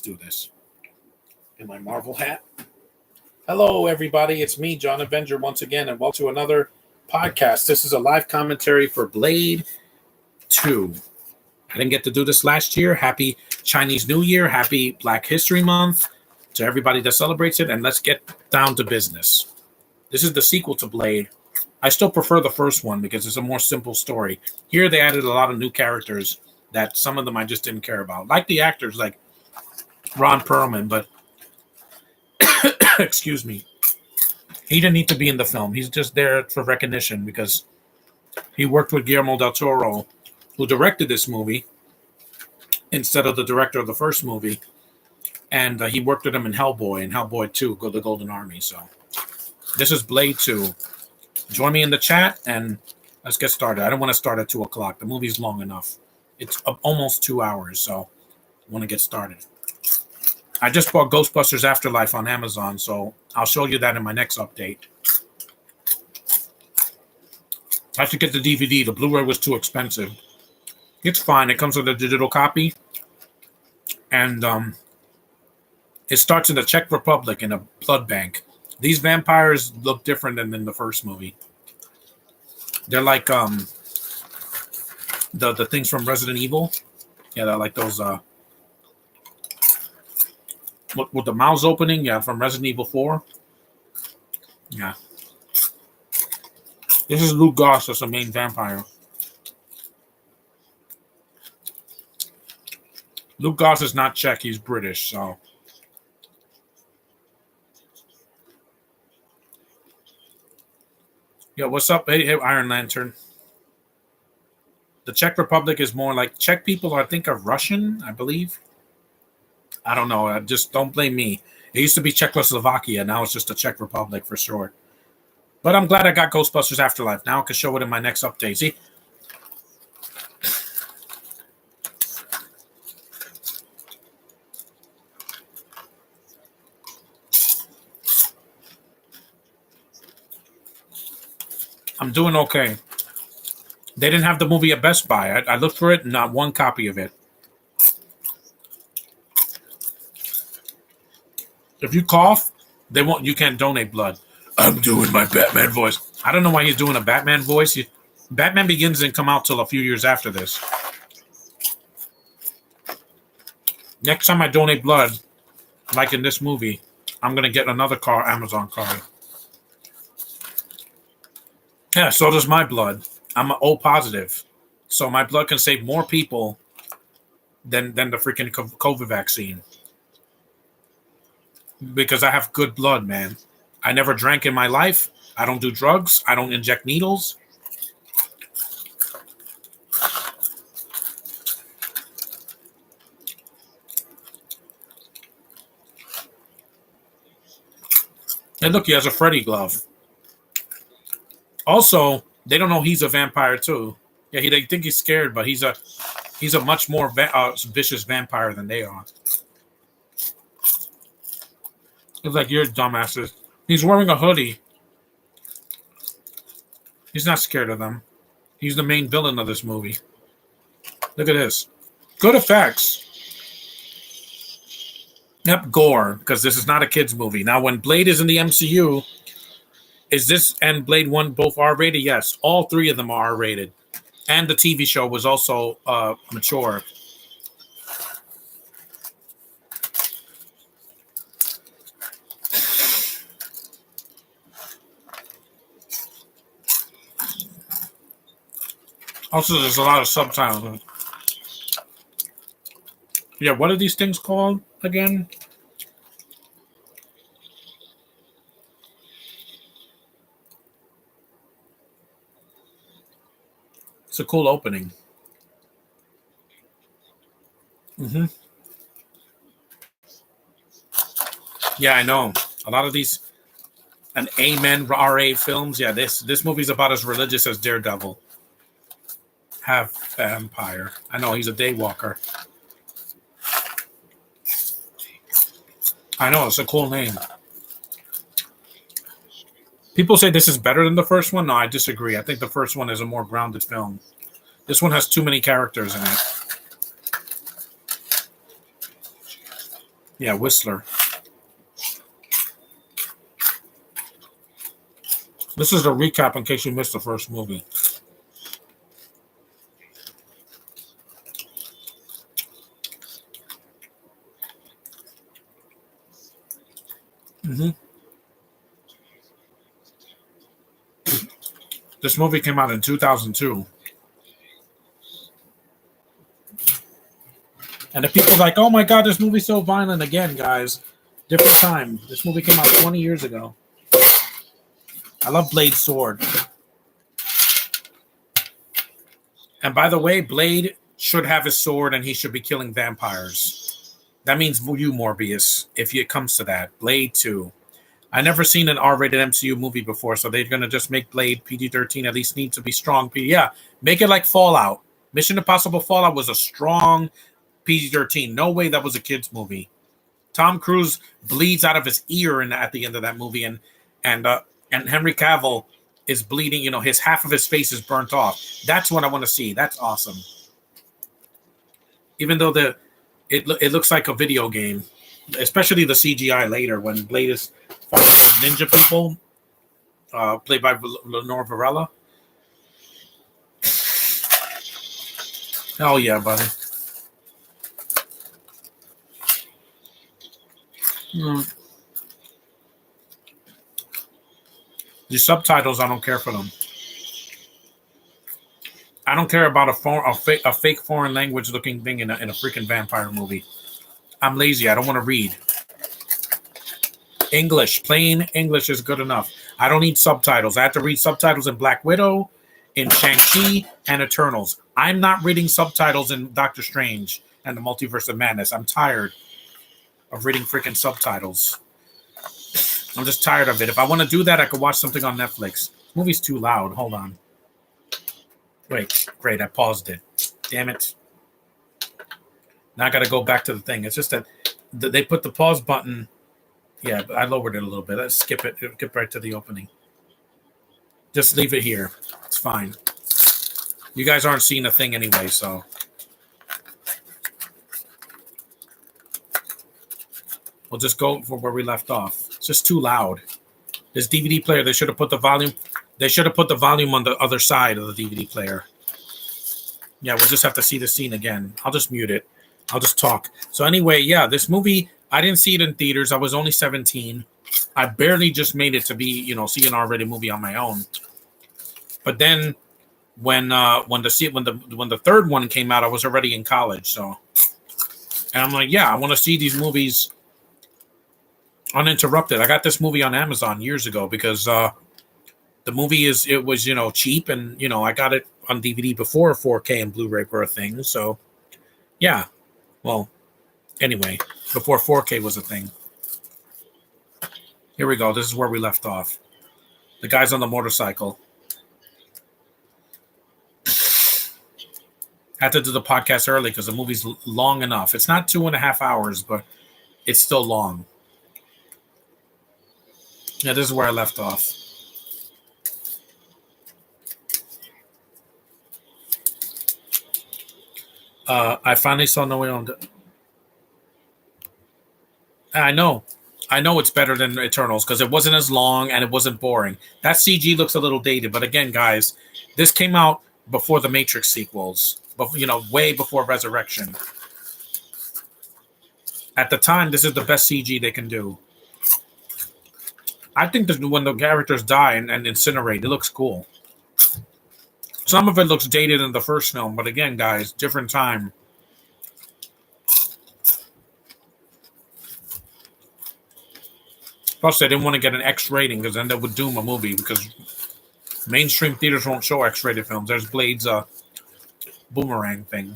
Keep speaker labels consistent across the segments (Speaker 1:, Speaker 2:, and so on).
Speaker 1: do this. In my Marvel hat. Hello, everybody. It's me, John Avenger, once again, and welcome to another podcast. This is a live commentary for Blade 2. I didn't get to do this last year. Happy Chinese New Year. Happy Black History Month to everybody that celebrates it. And let's get down to business. This is the sequel to Blade. I still prefer the first one because it's a more simple story. Here they added a lot of new characters that some of them I just didn't care about. Like the actors like Ron Perlman, but excuse me. He didn't need to be in the film. He's just there for recognition because he worked with Guillermo del Toro, who directed this movie instead of the director of the first movie. And he worked with him in Hellboy and Hellboy 2, The Golden Army. So this is Blade 2. Join me in the chat and let's get started. I don't want to start at 2 o'clock. The movie's long enough. It's almost 2 hours, so I want to get started. I just bought Ghostbusters Afterlife on Amazon, so I'll show you that in my next update. I should get the DVD. The Blu-ray was too expensive. It's fine. It comes with a digital copy. And it starts in the Czech Republic in a blood bank. These vampires look different than in the first movie. They're like the things from Resident Evil. Yeah, they're like those with the mouths opening. Yeah, from Resident Evil 4. Yeah. This is Luke Goss as the main vampire. Luke Goss is not Czech. He's British, so. Yo, what's up? Hey, Iron Lantern. The Czech Republic is more like Czech people, I think, are Russian, I believe. I don't know. Just don't blame me. It used to be Czechoslovakia. Now it's just the Czech Republic for short. But I'm glad I got Ghostbusters Afterlife. Now I can show it in my next update. See? I'm doing okay. They didn't have the movie at Best Buy. I looked for it, not one copy of it. If you cough, they won't. You can't donate blood. I'm doing my Batman voice. I don't know why he's doing a Batman voice. Batman Begins didn't come out till a few years after this. Next time I donate blood, like in this movie, I'm gonna get another Amazon card. Yeah, so does my blood. I'm an O positive. So my blood can save more people than the freaking COVID vaccine. Because I have good blood, man. I never drank in my life. I don't do drugs. I don't inject needles. And look, he has a Freddy glove. Also, they don't know he's a vampire too. Yeah, they think he's scared, but he's a much more vicious vampire than they are. It's like you're dumbasses. He's wearing a hoodie. He's not scared of them. He's the main villain of this movie. Look at this. Good effects. Yep, gore, because this is not a kid's movie. Now, when Blade is in the MCU, is this and Blade 1 both R-rated? Yes. All three of them are R-rated. And the TV show was also mature. Also, there's a lot of subtitles. Yeah, what are these things called again? It's a cool opening. Mm-hmm. Yeah, I know. A lot of these an Amen RA films. Yeah, this movie's about as religious as Daredevil. Half vampire. I know he's a daywalker. I know, it's a cool name. People say this is better than the first one. No, I disagree. I think the first one is a more grounded film. This one has too many characters in it. Yeah, Whistler. This is a recap in case you missed the first movie. hmm This movie came out in 2002. And the people's like, oh my God, this movie's so violent. Again, guys, different time. This movie came out 20 years ago. I love Blade's sword. And by the way, Blade should have his sword and he should be killing vampires. That means you, Morbius, if it comes to that. Blade 2. I never seen an R-rated MCU movie before, so they're gonna just make Blade PG-13. At least needs to be strong. Yeah, make it like Fallout. Mission Impossible Fallout was a strong PG-13. No way that was a kids movie. Tom Cruise bleeds out of his ear at the end of that movie, and Henry Cavill is bleeding. You know, his half of his face is burnt off. That's what I want to see. That's awesome. Even though it looks like a video game, especially the CGI later when Blade is fighting ninja people, played by Lenore Varela. Hell yeah, buddy. The subtitles, I don't care for them. I don't care about a fake foreign language looking thing in a freaking vampire movie. I'm lazy. I don't want to read. English, plain English is good enough. I don't need subtitles. I have to read subtitles in Black Widow, in Shang-Chi, and Eternals. I'm not reading subtitles in Doctor Strange and the Multiverse of Madness. I'm tired of reading freaking subtitles. I'm just tired of it. If I want to do that, I could watch something on Netflix. This movie's too loud. Hold on. Wait, great. I paused it. Damn it. Now I got to go back to the thing. It's just that they put the pause button. Yeah, but I lowered it a little bit. Let's skip it. Get right to the opening. Just leave it here. It's fine. You guys aren't seeing a thing anyway, so. We'll just go for where we left off. It's just too loud. This DVD player, they should have put the volume. They should have put the volume on the other side of the DVD player. Yeah, we'll just have to see the scene again. I'll just mute it. I'll just talk. So anyway, yeah, this movie, I didn't see it in theaters. I was only 17. I barely just made it to be, see an R-rated movie on my own. But then when the third one came out, I was already in college. So, and I'm like, yeah, I want to see these movies uninterrupted. I got this movie on Amazon years ago because the movie was cheap, and I got it on DVD before 4K and Blu-ray were a thing. So yeah, well, anyway, before 4K was a thing. Here we go. This is where we left off. The guy's on the motorcycle. Had to do the podcast early because the movie's long enough. It's not 2.5 hours, but it's still long. Yeah, this is where I left off. I finally saw No Way Home. I know it's better than Eternals because it wasn't as long and it wasn't boring. That CG looks a little dated, but again, guys, this came out before the Matrix sequels, but way before Resurrection. At the time, this is the best CG they can do. I think that when the characters die and incinerate, it looks cool. Some of it looks dated in the first film, but again, guys, different time. Plus, they didn't want to get an X rating because then that would doom a movie because mainstream theaters won't show X-rated films. There's Blade's boomerang thing.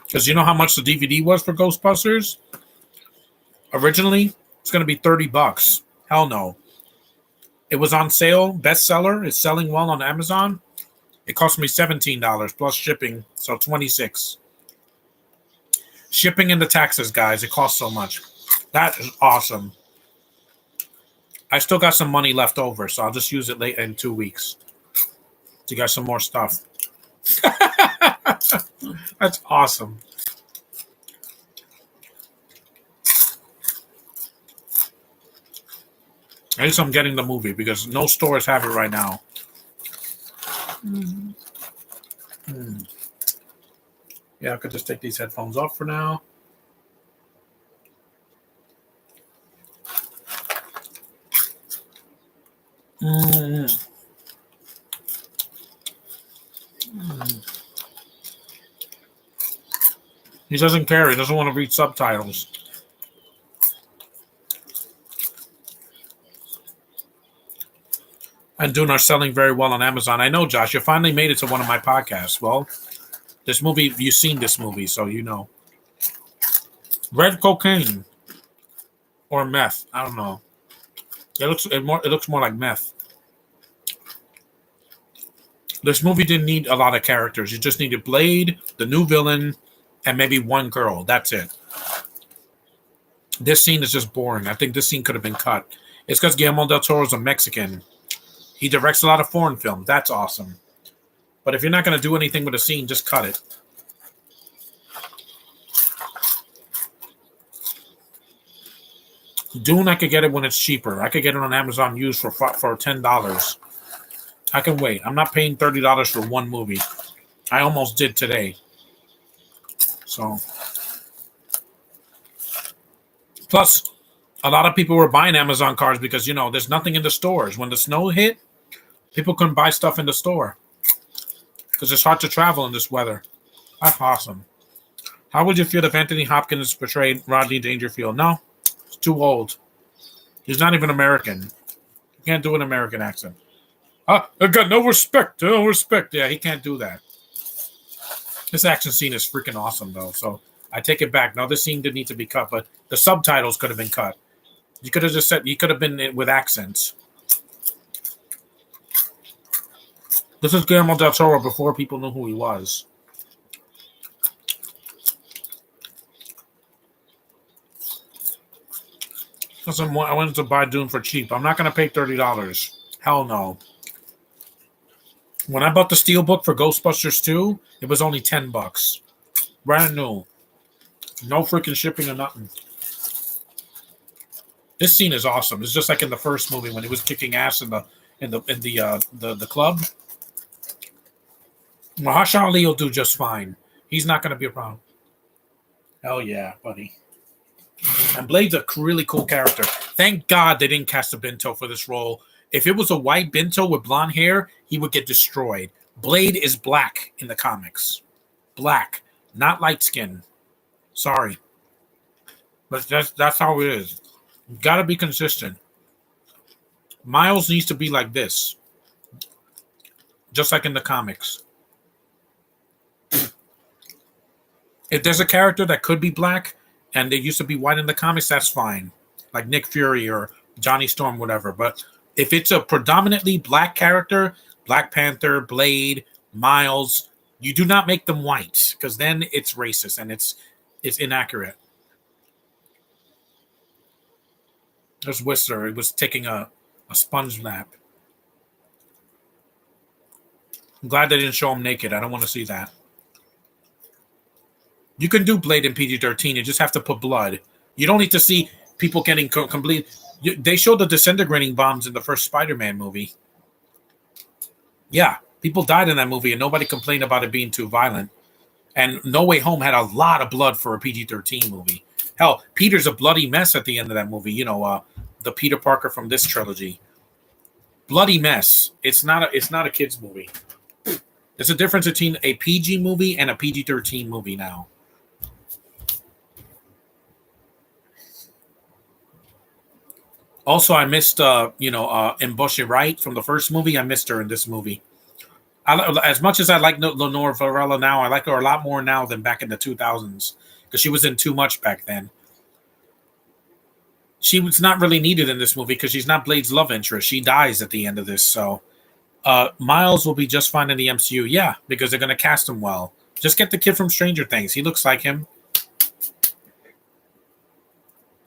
Speaker 1: Because you know how much the DVD was for Ghostbusters? Originally, it's going to be $30. Hell no. It was on sale, bestseller. It's selling well on Amazon. It cost me $17 plus shipping, so 26. Shipping and the taxes, guys. It costs so much. That is awesome. I still got some money left over, so I'll just use it late in 2 weeks to get some more stuff. That's awesome. At least I'm getting the movie because no stores have it right now. Yeah, I could just take these headphones off for now. He doesn't care. He doesn't want to read subtitles. And Dune are selling very well on Amazon. I know, Josh. You finally made it to one of my podcasts. Well, this movie, you've seen this movie, so you know. Red cocaine or meth. I don't know. It looks more like meth. This movie didn't need a lot of characters. You just needed Blade, the new villain, and maybe one girl. That's it. This scene is just boring. I think this scene could have been cut. It's because Guillermo del Toro is a Mexican. He directs a lot of foreign films. That's awesome. But if you're not going to do anything with a scene, just cut it. Dune, I could get it when it's cheaper. I could get it on Amazon used for $10. I can wait. I'm not paying $30 for one movie. I almost did today. So, plus, a lot of people were buying Amazon cards because, you know, there's nothing in the stores. When the snow hit, people couldn't buy stuff in the store because it's hard to travel in this weather. That's awesome. How would you feel if Anthony Hopkins portrayed Rodney Dangerfield? No, it's too old. He's not even American. He can't do an American accent. I got no respect. No respect. Yeah, he can't do that. This action scene is freaking awesome, though. So I take it back. Now, this scene didn't need to be cut, but the subtitles could have been cut. You could have just said, you could have been with accents. This is Guillermo del Toro before people knew who he was. Listen, I wanted to buy Dune for cheap. I'm not going to pay $30. Hell no. When I bought the Steelbook for Ghostbusters 2, it was only $10. Brand new. No freaking shipping or nothing. This scene is awesome. It's just like in the first movie when he was kicking ass in the club. Mahershala Ali will do just fine. He's not going to be a problem. Hell yeah, buddy. And Blade's a really cool character. Thank God they didn't cast a Binto for this role. If it was a white Binto with blonde hair, he would get destroyed. Blade is black in the comics. Black, not light skin. Sorry. But that's how it is. You gotta be consistent. Miles needs to be like this. Just like in the comics. If there's a character that could be black and they used to be white in the comics, that's fine. Like Nick Fury or Johnny Storm, whatever. But if it's a predominantly black character, Black Panther, Blade, Miles, you do not make them white because then it's racist and it's inaccurate. There's Whistler. He was taking a sponge nap. I'm glad they didn't show him naked. I don't want to see that. You can do Blade in PG-13. You just have to put blood. You don't need to see people getting complete. They showed the disintegrating bombs in the first Spider-Man movie. Yeah, people died in that movie, and nobody complained about it being too violent. And No Way Home had a lot of blood for a PG-13 movie. Hell, Peter's a bloody mess at the end of that movie. You know, the Peter Parker from this trilogy. Bloody mess. It's not a kids movie. There's a difference between a PG movie and a PG-13 movie now. Also, I missed, Mboshi Wright from the first movie. I missed her in this movie. As much as I like Lenore Varela now, I like her a lot more now than back in the 2000s because she was in Too Much back then. she was not really needed in this movie because she's not Blade's love interest. She dies at the end of this. So Miles will be just fine in the MCU. Yeah, because they're going to cast him well. Just get the kid from Stranger Things. He looks like him.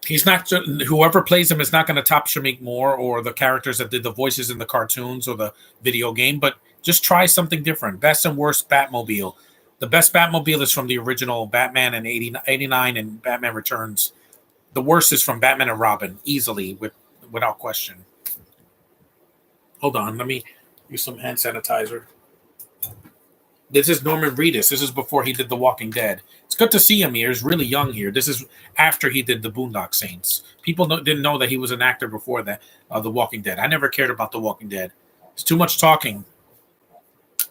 Speaker 1: He's not. Whoever plays him is not going to top Shamik Moore or the characters that did the voices in the cartoons or the video game. But just try something different. Best and worst Batmobile. The best Batmobile is from the original Batman in 89 and Batman Returns. The worst is from Batman and Robin, easily, without question. Hold on, let me use some hand sanitizer. This is Norman Reedus. This is before he did The Walking Dead. It's good to see him here. He's really young here. This is after he did The Boondock Saints. People didn't know that he was an actor before that, The Walking Dead. I never cared about The Walking Dead. It's too much talking. At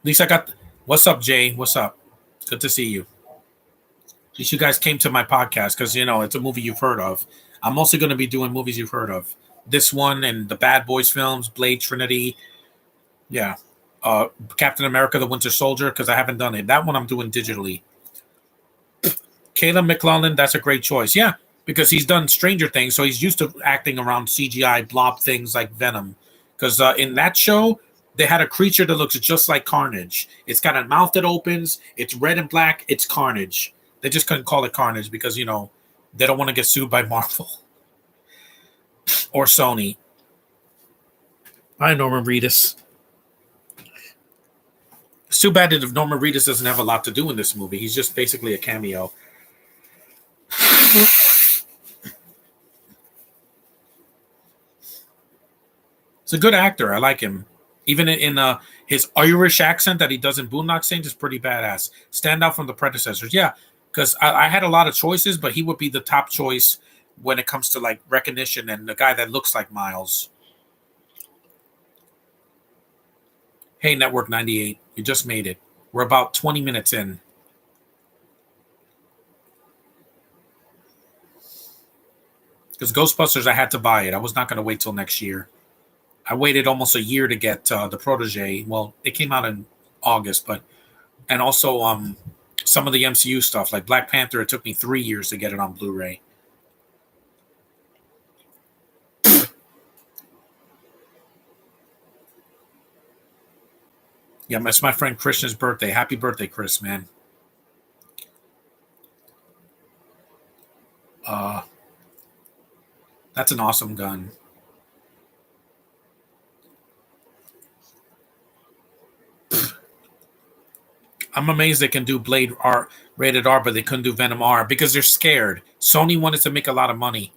Speaker 1: least I got... What's up, Jay? What's up? Good to see you. At least you guys came to my podcast because, it's a movie you've heard of. I'm mostly going to be doing movies you've heard of. This one and the Bad Boys films, Blade Trinity. Yeah. Captain America, the Winter Soldier, because I haven't done it. That one I'm doing digitally. Caleb McClellan, that's a great choice. Yeah, because he's done Stranger Things, so he's used to acting around CGI blob things like Venom. Because in that show, they had a creature that looks just like Carnage. It's got a mouth that opens. It's red and black. It's Carnage. They just couldn't call it Carnage because, they don't want to get sued by Marvel or Sony. Hi, Norman Reedus. It's too bad that Norman Reedus doesn't have a lot to do in this movie. He's just basically a cameo. It's a good actor. I like him. Even in his Irish accent that he does in Boondock Saints is pretty badass. Stand out from the predecessors. Yeah, because I had a lot of choices, but he would be the top choice when it comes to like recognition and the guy that looks like Miles. Hey, Network 98, you just made it. We're about 20 minutes in. Because Ghostbusters, I had to buy it. I was not going to wait till next year. I waited almost a year to get The Protege. Well, it came out in August, and also some of the MCU stuff, like Black Panther, it took me 3 years to get it on Blu-ray. Yeah, it's my friend Christian's birthday. Happy birthday, Chris, man. That's an awesome gun. I'm amazed they can do Blade R, rated R, but they couldn't do Venom R because they're scared. Sony wanted to make a lot of money.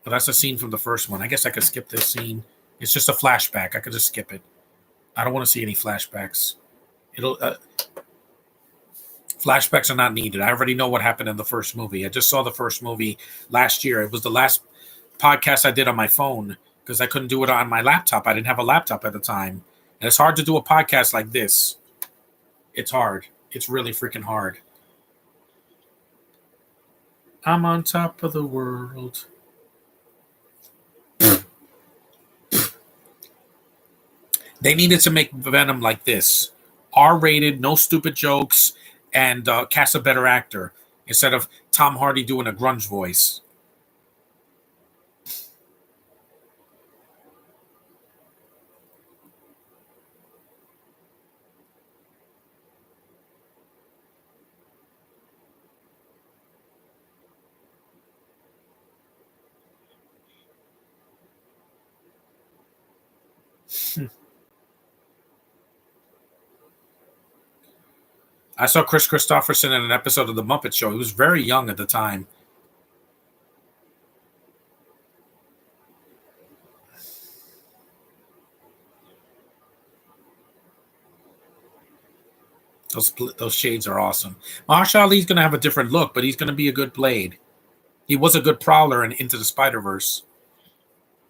Speaker 1: But that's a scene from the first one. I guess I could skip this scene. It's just a flashback. I could just skip it. I don't want to see any flashbacks. Flashbacks are not needed. I already know what happened in the first movie. I just saw the first movie last year. It was the last podcast I did on my phone because I couldn't do it on my laptop. I didn't have a laptop at the time. And it's hard to do a podcast like this. It's hard. It's really freaking hard. I'm on top of the world. They needed to make Venom like this. R-rated, no stupid jokes, and cast a better actor instead of Tom Hardy doing a grunge voice. I saw Chris Christopherson in an episode of The Muppet Show. He was very young at the time. Those shades are awesome. Mahershala Ali's going to have a different look, but he's going to be a good Blade. He was a good Prowler in Into the Spider-Verse.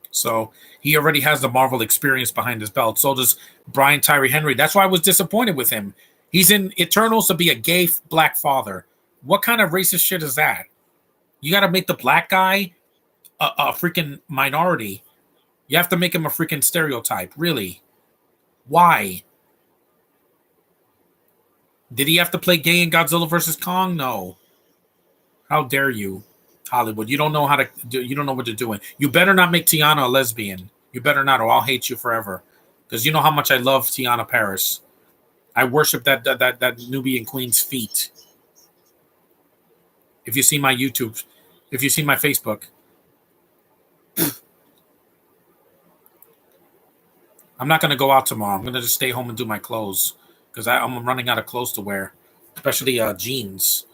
Speaker 1: So he already has the Marvel experience behind his belt. So does Brian Tyree Henry. That's why I was disappointed with him. He's in Eternals to be a gay black father. What kind of racist shit is that? You got to make the black guy a freaking minority. You have to make him a freaking stereotype. Really? Why? Did he have to play gay in Godzilla versus Kong? No. How dare you, Hollywood? You don't know how to do. You don't know what you're doing. You better not make Tiana a lesbian. You better not, or I'll hate you forever. Because you know how much I love Tiana Paris. I worship that Nubian queen's feet. If you see my YouTube, if you see my Facebook, I'm not going to go out tomorrow. I'm going to just stay home and do my clothes because I'm running out of clothes to wear, especially jeans.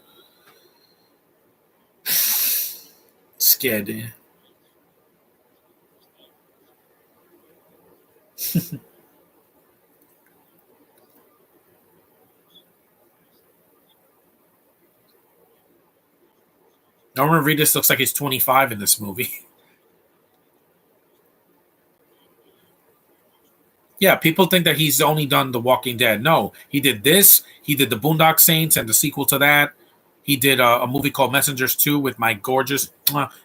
Speaker 1: Skid. Norman Reedus looks like he's 25 in this movie. Yeah, people think that he's only done The Walking Dead. No, he did this. He did The Boondock Saints and the sequel to that. He did a movie called Messengers 2 with my gorgeous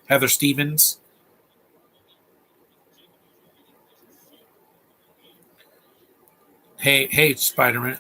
Speaker 1: Heather Stevens. Hey, Spider-Man.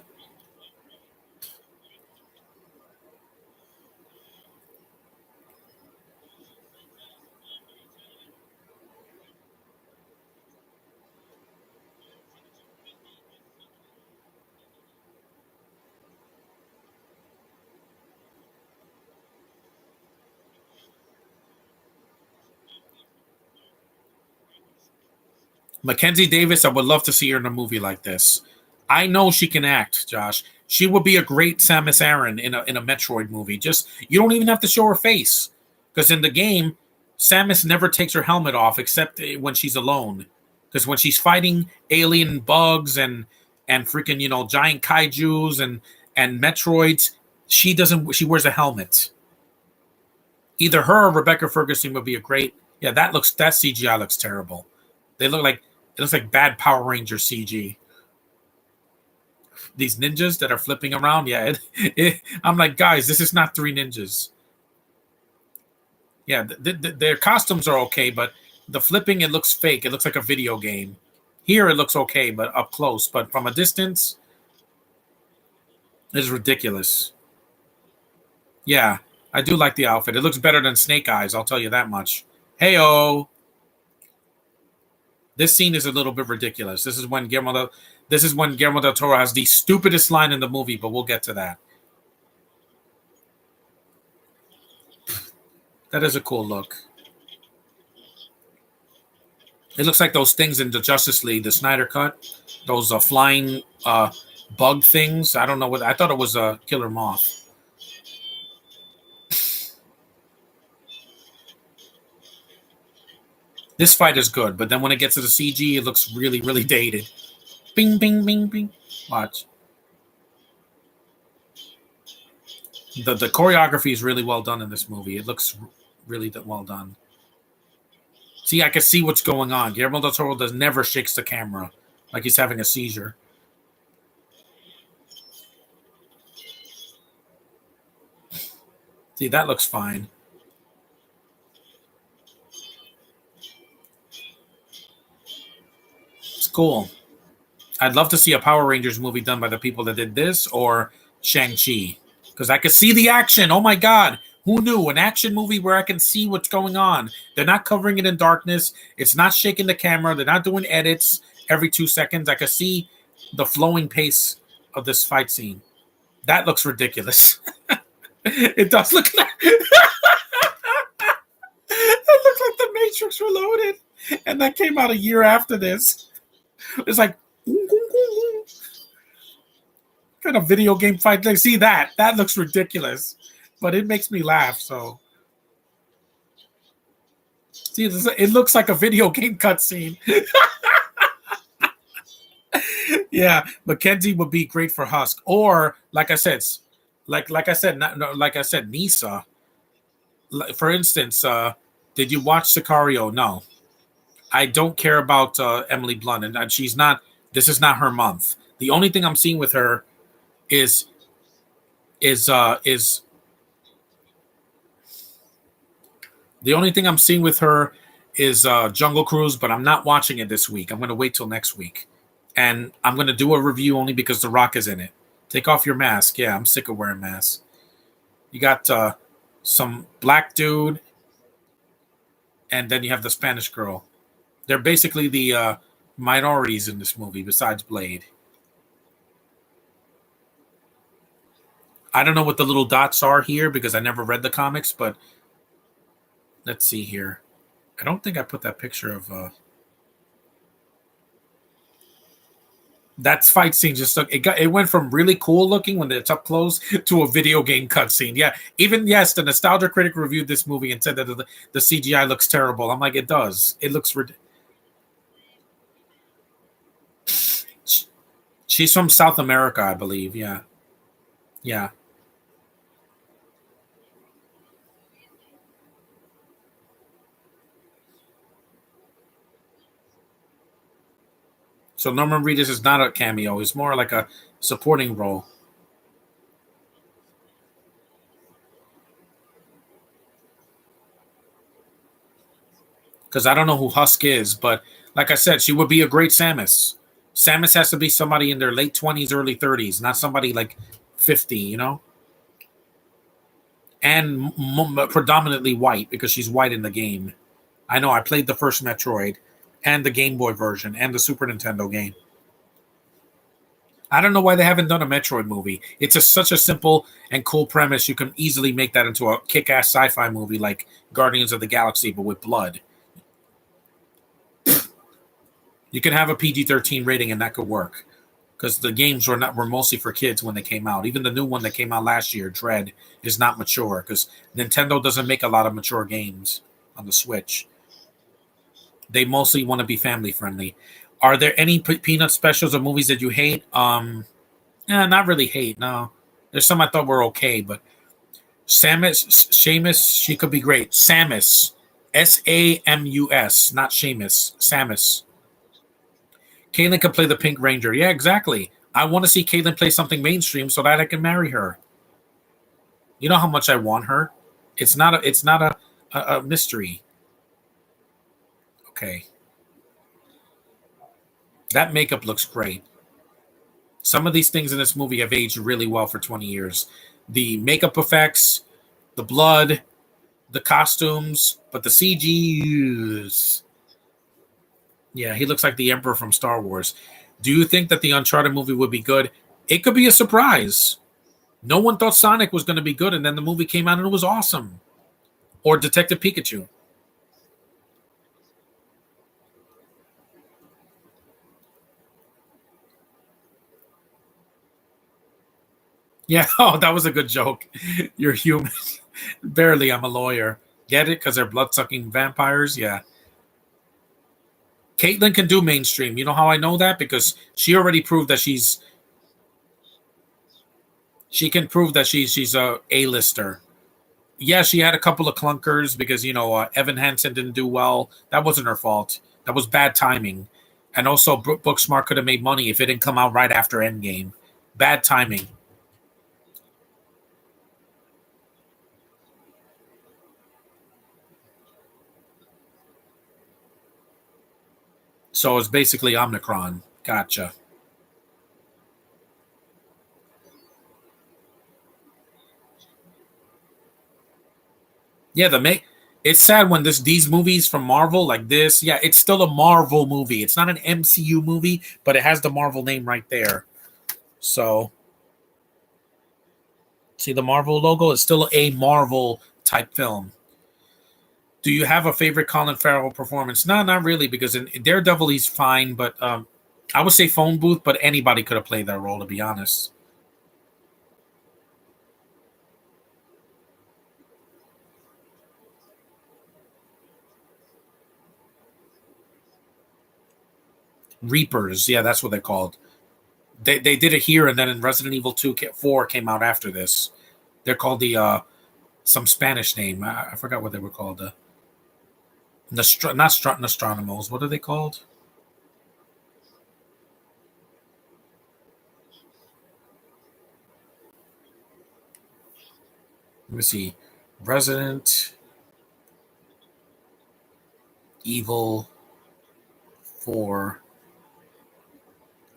Speaker 1: Mackenzie Davis, I would love to see her in a movie like this. I know she can act, Josh. She would be a great Samus Aran in a Metroid movie. Just you don't even have to show her face because in the game, Samus never takes her helmet off except when she's alone. Because when she's fighting alien bugs and freaking giant kaiju's and Metroids, she doesn't. She wears a helmet. Either her or Rebecca Ferguson would be a great. Yeah, that CGI looks terrible. They look like it looks like bad Power Ranger CG. These ninjas that are flipping around, yeah. I'm like, guys, this is not three ninjas. Yeah, their costumes are okay, but the flipping it looks fake. It looks like a video game. Here it looks okay, but up close. But from a distance, it's ridiculous. Yeah, I do like the outfit. It looks better than Snake Eyes. I'll tell you that much. Heyo. This scene is a little bit ridiculous. This is when Guillermo del Toro has the stupidest line in the movie, but we'll get to that. That is a cool look. It looks like those things in the Justice League, the Snyder Cut, those flying bug things. I don't know what I thought it was a killer moth. This fight is good, but then when it gets to the CG, it looks really, really dated. Bing, bing, bing, bing. Watch. The choreography is really well done in this movie. It looks really well done. See, I can see what's going on. Guillermo del Toro never shakes the camera like he's having a seizure. See, that looks fine. It's cool. I'd love to see a Power Rangers movie done by the people that did this or Shang-Chi. Because I could see the action. Oh my God. Who knew? An action movie where I can see what's going on. They're not covering it in darkness. It's not shaking the camera. They're not doing edits every 2 seconds. I can see the flowing pace of this fight scene. That looks ridiculous. It does look like it looks like the Matrix Reloaded. And that came out a year after this. It's like kind of video game fight. Like, see that? That looks ridiculous, but it makes me laugh. So, see, it looks like a video game cutscene. Yeah, Mackenzie would be great for Husk, or like I said, Nisa. For instance, did you watch Sicario? No, I don't care about Emily Blunt, and she's not. This is not her month. The only thing I'm seeing with her is the only thing I'm seeing with her is Jungle Cruise, but I'm not watching it this week. I'm going to wait till next week, and I'm going to do a review only because The Rock is in it. Take off your mask. Yeah, I'm sick of wearing masks. You got some black dude, and then you have the Spanish girl. They're basically the minorities in this movie, besides Blade. I don't know what the little dots are here because I never read the comics, but let's see here. I don't think I put that picture of that fight scene. Just it went from really cool looking when it's up close to a video game cutscene. Yeah, even yes, the nostalgia critic reviewed this movie and said that the CGI looks terrible. I'm like, it does. It looks She's from South America, I believe. Yeah, yeah. So Norman Reedus is not a cameo. He's more like a supporting role. Because I don't know who Husk is, but like I said, she would be a great Samus. Samus has to be somebody in their late 20s, early 30s, not somebody like 50, and predominantly white because she's white in the game. I know I played the first Metroid and the Game Boy version and the Super Nintendo game. I don't know why they haven't done a Metroid movie. It's such a simple and cool premise. You can easily make that into a kick-ass sci-fi movie like Guardians of the Galaxy, but with blood. You can have a PG-13 rating, and that could work because the games were mostly for kids when they came out. Even the new one that came out last year, Dread, is not mature because Nintendo doesn't make a lot of mature games on the Switch. They mostly want to be family friendly. Are there any Peanut specials or movies that you hate? Not really hate. No, there's some I thought were okay, but Seamus, she could be great. Samus, Samus, not Seamus. Samus. Caitlin could play the Pink Ranger. Yeah, exactly. I want to see Caitlin play something mainstream so that I can marry her. You know how much I want her. It's not a mystery. Okay, that makeup looks great. Some of these things in this movie have aged really well for 20 years. The makeup effects, the blood, the costumes, but the CGs. Yeah, he looks like the Emperor from Star Wars. Do you think that the Uncharted movie would be good? It could be a surprise. No one thought Sonic was going to be good, and then the movie came out and it was awesome. Or Detective Pikachu. Yeah, oh, that was a good joke. You're human. Barely, I'm a lawyer. Get it? Because they're blood sucking vampires? Yeah. Caitlyn can do mainstream. You know how I know that? Because she already proved that she can prove that she's a A-lister. Yeah, she had a couple of clunkers because Evan Hansen didn't do well. That wasn't her fault. That was bad timing. And also, Booksmart could have made money if it didn't come out right after Endgame. Bad timing. So it's basically Omicron. Gotcha. Yeah, it's sad when these movies from Marvel like this. Yeah, it's still a Marvel movie. It's not an MCU movie, but it has the Marvel name right there. So see the Marvel logo. It's still a Marvel type film. Do you have a favorite Colin Farrell performance? No, not really, because in Daredevil he's fine, but I would say phone booth, but anybody could have played that role, to be honest. Reapers, yeah, that's what they're called. They did it here, and then in Resident Evil 4 came out after this. They're called the some Spanish name. I forgot what they were called. Nostronomos. What are they called? Let me see. Resident Evil 4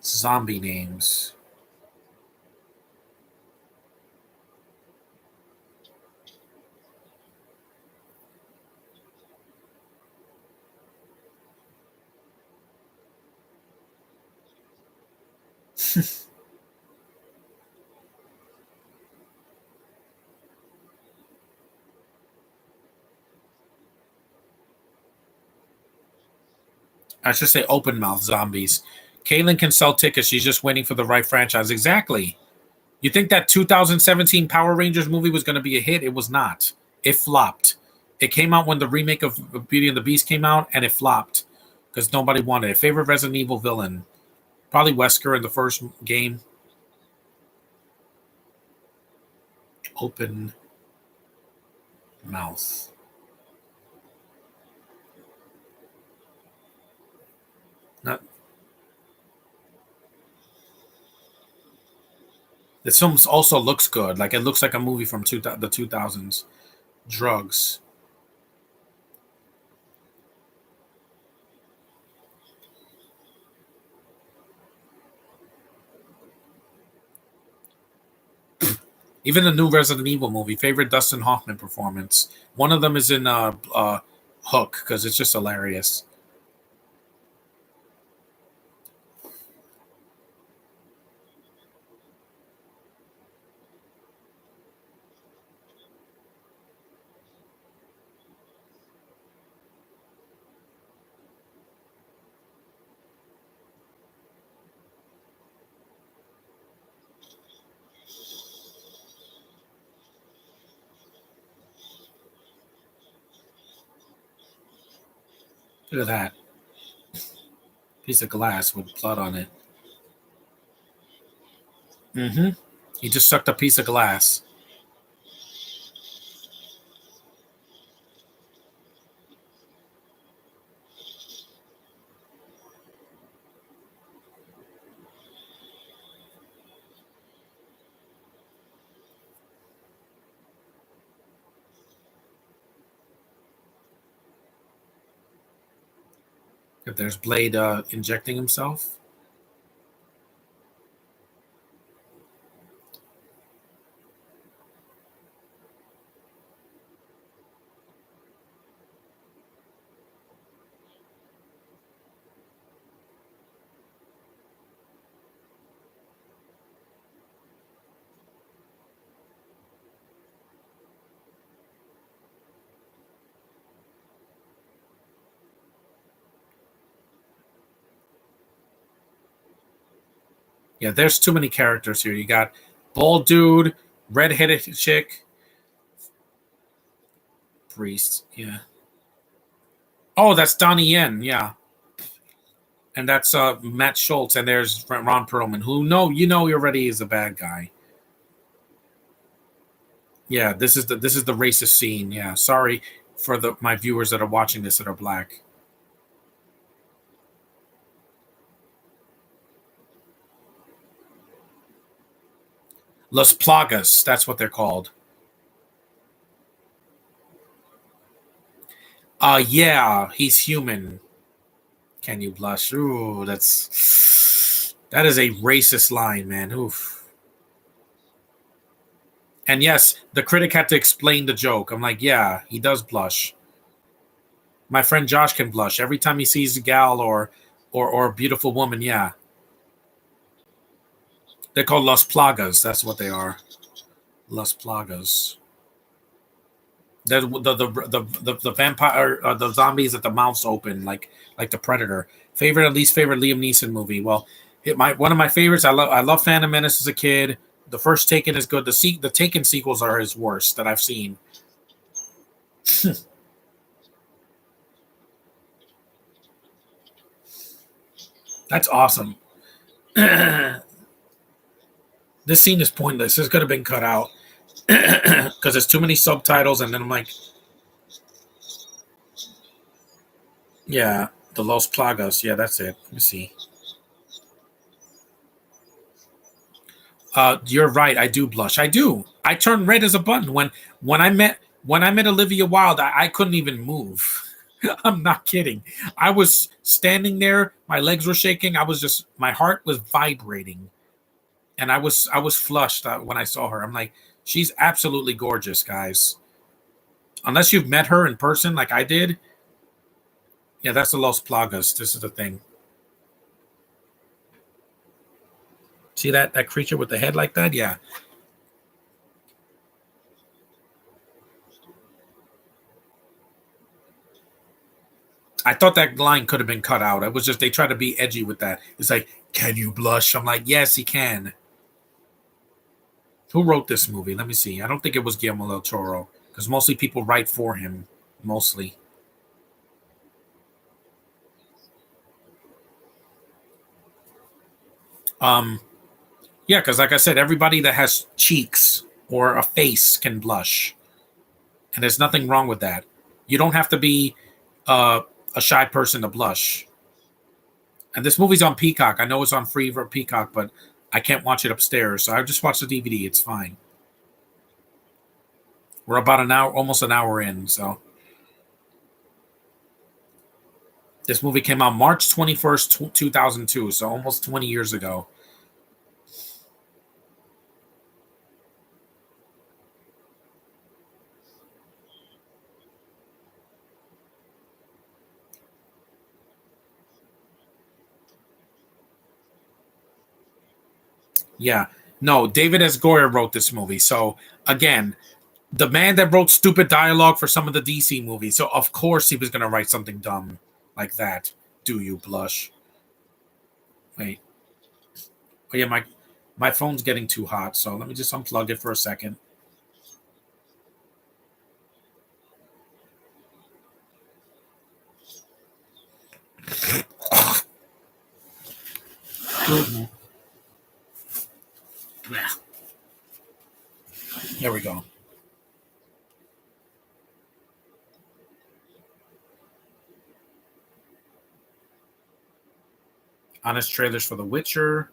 Speaker 1: zombie names. I should say open mouth zombies. Caitlin can sell tickets. She's just waiting for the right franchise. Exactly. You think that 2017 Power Rangers movie was going to be a hit? It was not. It flopped. It came out when the remake of Beauty and the Beast came out, and it flopped because nobody wanted it. Favorite Resident Evil villain? Probably Wesker in the first game. Open mouth. Not. This film also looks good. Like it looks like a movie from the 2000s. Drugs. Even the new Resident Evil movie. Favorite Dustin Hoffman performance. One of them is in Hook because it's just hilarious. Look at that piece of glass with blood on it. Mm-hmm. He just sucked a piece of glass. If there's Blade injecting himself. Yeah, there's too many characters here. You got bald dude, red-headed chick, priest. Yeah. Oh, that's Donnie Yen. Yeah, and that's Matt Schultz, and there's Ron Perlman, who he already is a bad guy. Yeah, this is the racist scene. Yeah, sorry for the my viewers that are watching this that are black. Los Plagas, that's what they're called. Yeah, he's human. Can you blush? Ooh, that is a racist line, man. Oof. And yes, the critic had to explain the joke. I'm like, yeah, he does blush. My friend Josh can blush every time he sees a gal or a beautiful woman. Yeah, they're called Las Plagas. That's what they are. Las Plagas. They're the vampire the zombies that the mouths open like the Predator. Favorite at least favorite Liam Neeson movie. Well, one of my favorites. I love Phantom Menace as a kid. The first Taken is good. The Taken sequels are his worst that I've seen. That's awesome. This scene is pointless. This could have been cut out because there's too many subtitles, and then I'm like, yeah, the Los Plagas. Yeah, that's it. Let me see. You're right. I do blush. I do. I turn red as a button when I met Olivia Wilde. I couldn't even move. I'm not kidding. I was standing there. My legs were shaking. My heart was vibrating, and I was flushed when I saw her. I'm like, she's absolutely gorgeous, guys. Unless you've met her in person, like I did. Yeah, that's the Los Plagas. This is the thing. See that creature with the head like that? Yeah. I thought that line could have been cut out. It was just they try to be edgy with that. It's like, can you blush? I'm like, yes, he can. Who wrote this movie? Let me see. I don't think it was Guillermo del Toro because mostly people write for him. Mostly. Um, yeah, because like I said, everybody that has cheeks or a face can blush, and there's nothing wrong with that. You don't have to be uh, a shy person to blush. And this movie's on Peacock. I know it's on free for Peacock, but I can't watch it upstairs, so I just watch the DVD. It's fine. We're about an hour, almost an hour in. So this movie came out March 21st, 2002. So almost 20 years ago. Yeah. No, David S. Goyer wrote this movie. So again, the man that wrote stupid dialogue for some of the DC movies. So of course he was gonna write something dumb like that. Do you blush? Wait. Oh yeah, my phone's getting too hot, so let me just unplug it for a second. There we go. Honest trailers for The Witcher.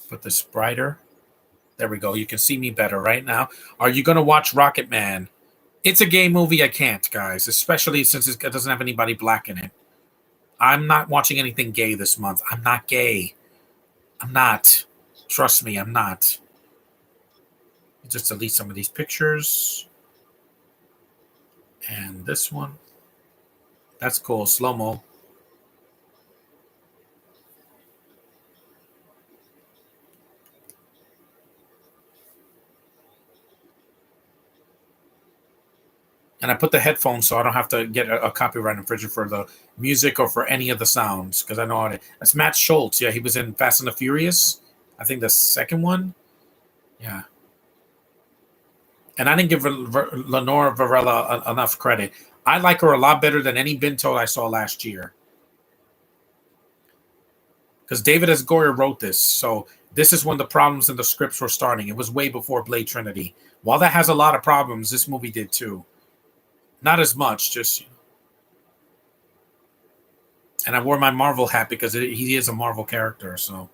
Speaker 1: Put this brighter. There we go. You can see me better right now. Are you gonna watch Rocket Man? It's a gay movie. I can't, guys, especially since it doesn't have anybody black in it. I'm not watching anything gay this month. I'm not gay. I'm not. Trust me, I'm not. Just delete some of these pictures. And this one. That's cool. Slow mo. And I put the headphones so I don't have to get a copyright infringement for the music or for any of the sounds because I know it. That's Matt Schultz. Yeah, he was in Fast and the Furious. I think the second one. Yeah. And I didn't give Lenora Varela enough credit. I like her a lot better than any Binto I saw last year. Because David S. Goyer wrote this. So this is when the problems in the scripts were starting. It was way before Blade Trinity. While that has a lot of problems, this movie did too. Not as much, just. And I wore my Marvel hat because he is a Marvel character. So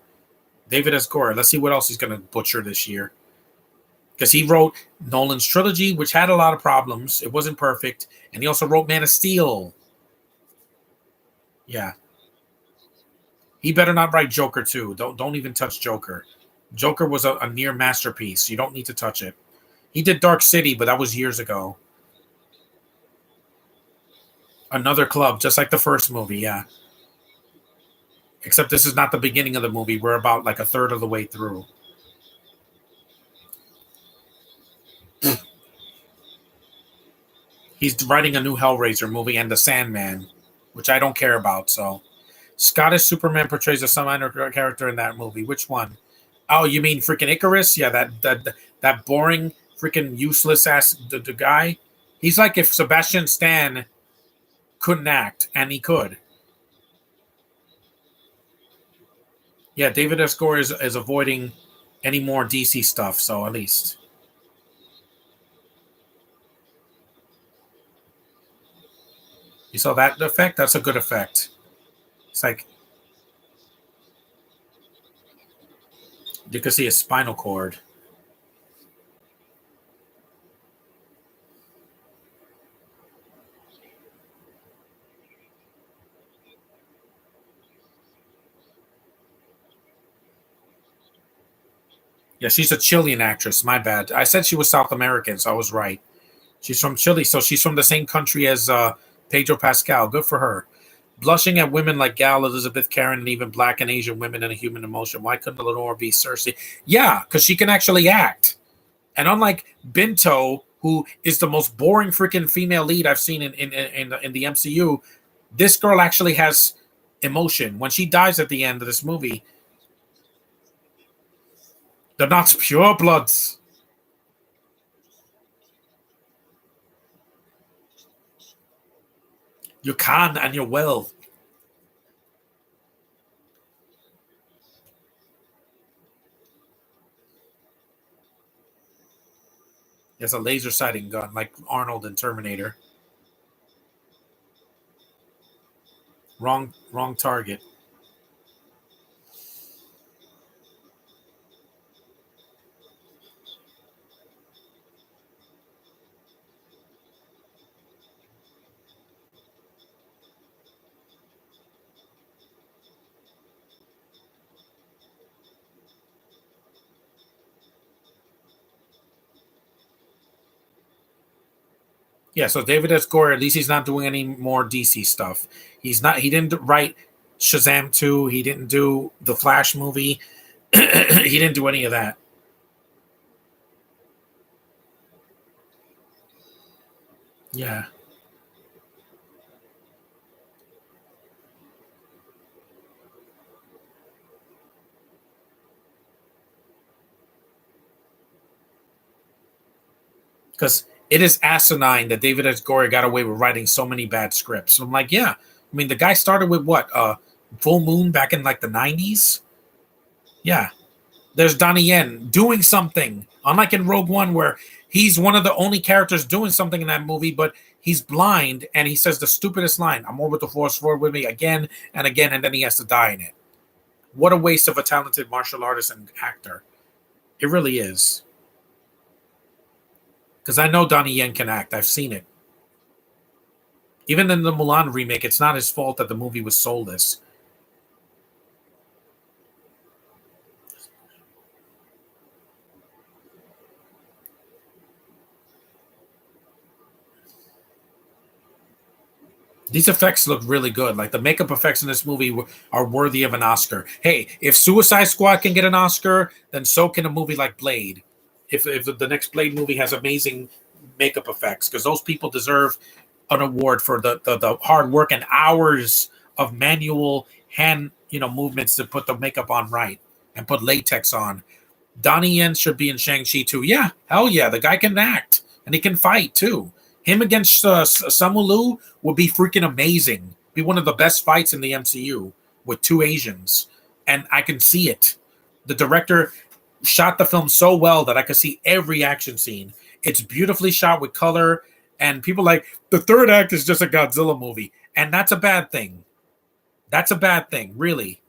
Speaker 1: David S. Goyer. Let's see what else he's going to butcher this year. Because he wrote Nolan's trilogy, which had a lot of problems. It wasn't perfect. And he also wrote Man of Steel. Yeah. He better not write Joker too. Don't even touch Joker. Joker was a near masterpiece. You don't need to touch it. He did Dark City, but that was years ago. Another club, just like the first movie, yeah. Except this is not the beginning of the movie. We're about like a third of the way through. He's writing a new Hellraiser movie and The Sandman, which I don't care about. So, Scottish Superman portrays a minor character in that movie. Which one? Oh, you mean freaking Icarus? Yeah, that boring, freaking useless ass the guy. He's like if Sebastian Stan couldn't act, and he could. Yeah, David S. Goyer is avoiding any more DC stuff. So at least you saw that effect. That's a good effect. It's like you can see his spinal cord. Yeah, she's a Chilean actress. My bad. I said she was South American, so I was right. She's from Chile, so she's from the same country as Pedro Pascal. Good for her. Blushing at women like Gal, Elizabeth, Karen, and even Black and Asian women in a human emotion. Why couldn't Lenore be Cersei? Yeah, because she can actually act. And unlike Binto, who is the most boring freaking female lead I've seen in the MCU, this girl actually has emotion. When she dies at the end of this movie, they're not pure bloods. You can and you will. He has a laser sighting gun like Arnold in Terminator. Wrong target. Yeah, so David S. Goyer, at least he's not doing any more DC stuff. He's not. He didn't write Shazam 2. He didn't do the Flash movie. He didn't do any of that. Yeah, because it is asinine that David S. Goyer got away with writing so many bad scripts. I'm like, yeah. I mean, the guy started with what? Full Moon back in like the 90s. Yeah, there's Donnie Yen doing something. Unlike in Rogue One, where he's one of the only characters doing something in that movie, but he's blind and he says the stupidest line, I'm more with the force forward with me again and again, and then he has to die in it. What a waste of a talented martial artist and actor. It really is. Because I know Donnie Yen can act. I've seen it. Even in the Mulan remake, it's not his fault that the movie was soulless. These effects look really good. Like the makeup effects in this movie are worthy of an Oscar. Hey, if Suicide Squad can get an Oscar, then so can a movie like Blade. If the next Blade movie has amazing makeup effects, because those people deserve an award for the hard work and hours of manual hand movements to put the makeup on right and put latex on. Donnie Yen should be in Shang-Chi too. Yeah, hell yeah. The guy can act and he can fight too. Him against Samu Liu would be freaking amazing. Be one of the best fights in the MCU with two Asians. And I can see it. The director shot the film so well that I could see every action scene. It's beautifully shot with color. And people like, the third act is just a Godzilla movie. And that's a bad thing. That's a bad thing, really.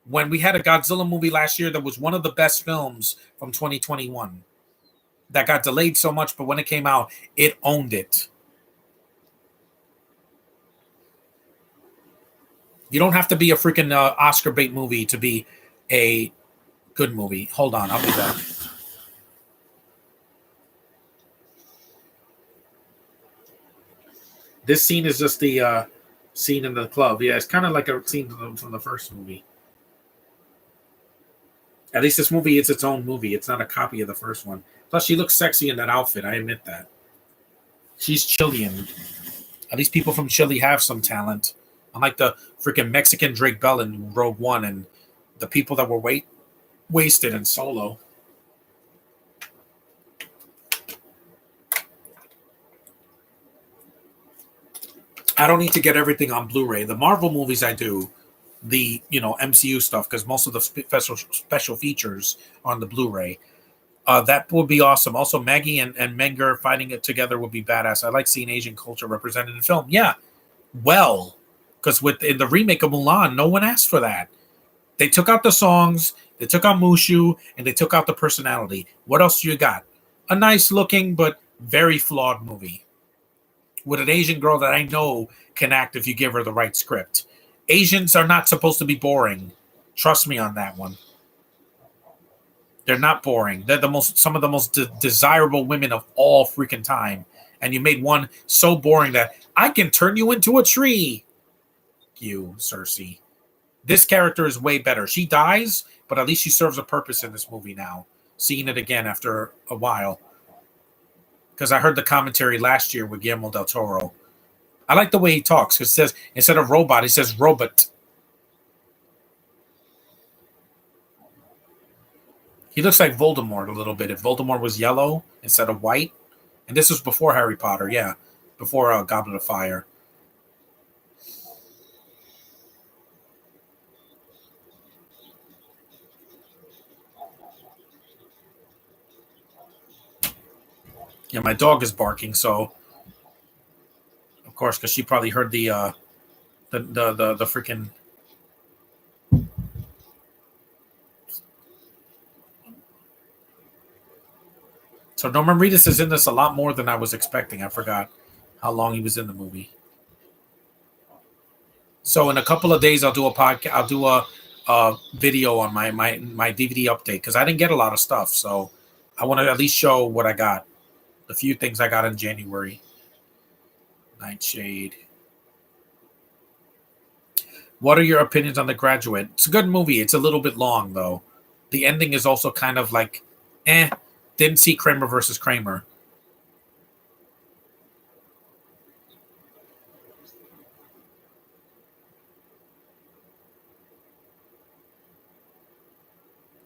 Speaker 1: When we had a Godzilla movie last year that was one of the best films from 2021 that got delayed so much, but when it came out, it owned it. You don't have to be a freaking Oscar bait movie to be a good movie. Hold on, I'll be back. This scene is just the scene in the club. Yeah, it's kind of like a scene from the first movie. At least this movie is its own movie. It's not a copy of the first one. Plus, she looks sexy in that outfit. I admit that. She's Chilean. At least people from Chile have some talent. Unlike the freaking Mexican Drake Bell in Rogue One and the people that were wasted in Solo. I don't need to get everything on Blu-ray. The Marvel movies I do, the MCU stuff, because most of the special features are on the Blu-ray. That would be awesome. Also, Maggie and Menger fighting it together would be badass. I like seeing Asian culture represented in film. Yeah, well, because in the remake of Mulan, no one asked for that. They took out the songs, they took out Mushu, and they took out the personality. What else do you got? A nice looking but very flawed movie with an Asian girl that I know can act if you give her the right script. Asians are not supposed to be boring. Trust me on that one. They're not boring. They're some of the most desirable women of all freaking time. And you made one so boring that I can turn you into a tree. You, Cersei. This character is way better. She dies, but at least she serves a purpose in this movie now. Seeing it again after a while. Because I heard the commentary last year with Guillermo del Toro. I like the way he talks. Because it says, instead of robot, he says robot. He looks like Voldemort a little bit. If Voldemort was yellow instead of white. And this was before Harry Potter, yeah. Before Goblet of Fire. Yeah, my dog is barking, so of course, because she probably heard the freaking. So Norman Reedus is in this a lot more than I was expecting. I forgot how long he was in the movie. So in a couple of days, I'll do a podcast. I'll do a video on my DVD update because I didn't get a lot of stuff. So I want to at least show what I got. The few things I got in January. Nightshade. What are your opinions on The Graduate? It's a good movie. It's a little bit long, though. The ending is also kind of like, didn't see Kramer versus Kramer.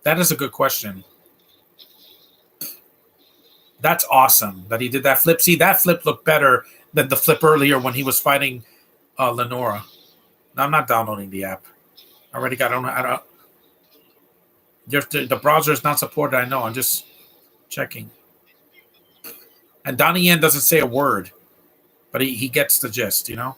Speaker 1: That is a good question. That's awesome that he did that flip. See, that flip looked better than the flip earlier when he was fighting Lenora. No, I'm not downloading the app. I already got. I don't. The browser is not supported. I know. I'm just checking. And Donnie Yen doesn't say a word, but he gets the gist, you know.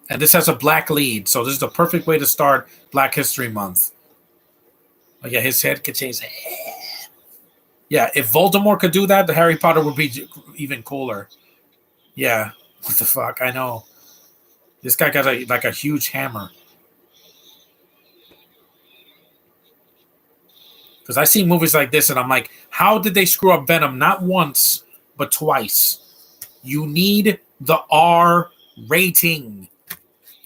Speaker 1: And this has a black lead, so this is the perfect way to start Black History Month. Oh, yeah, his head could change. Yeah, if Voldemort could do that, the Harry Potter would be even cooler. Yeah, what the fuck? I know. This guy got a huge hammer. Because I see movies like this, and I'm like, how did they screw up Venom? Not once, but twice. You need the R rating.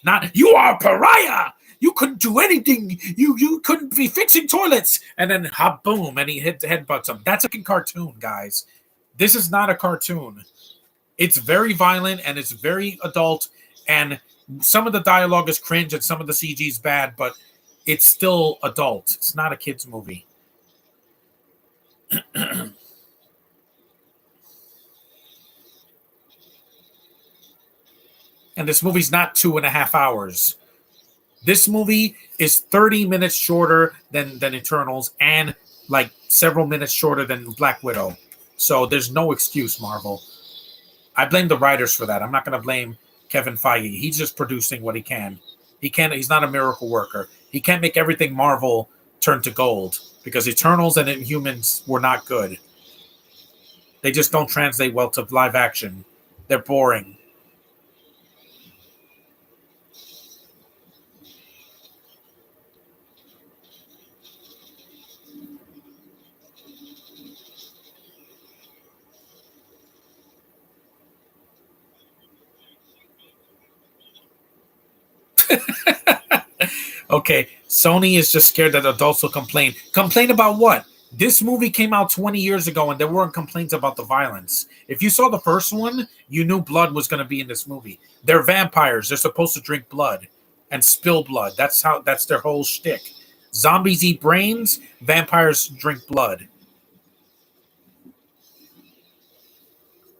Speaker 1: Not, you are a pariah. You couldn't do anything. You couldn't be fixing toilets. And then, hop, boom, and he headbutts him. That's a cartoon, guys. This is not a cartoon. It's very violent, and it's very adult, and some of the dialogue is cringe, and some of the CG is bad, but it's still adult. It's not a kid's movie. And this movie's not 2.5 hours. This movie is 30 minutes shorter than Eternals and like several minutes shorter than Black Widow. So there's no excuse, Marvel. I blame the writers for that. I'm not going to blame Kevin Feige. He's just producing what he can. He's not a miracle worker. He can't make everything Marvel turn to gold because Eternals and Inhumans were not good. They just don't translate well to live action. They're boring. Okay, Sony is just scared that adults will complain. Complain about what? This movie came out 20 years ago and there weren't complaints about the violence. If you saw the first one, you knew blood was going to be in this movie. They're vampires. They're supposed to drink blood and spill blood. That's their whole shtick. Zombies eat brains, vampires drink blood.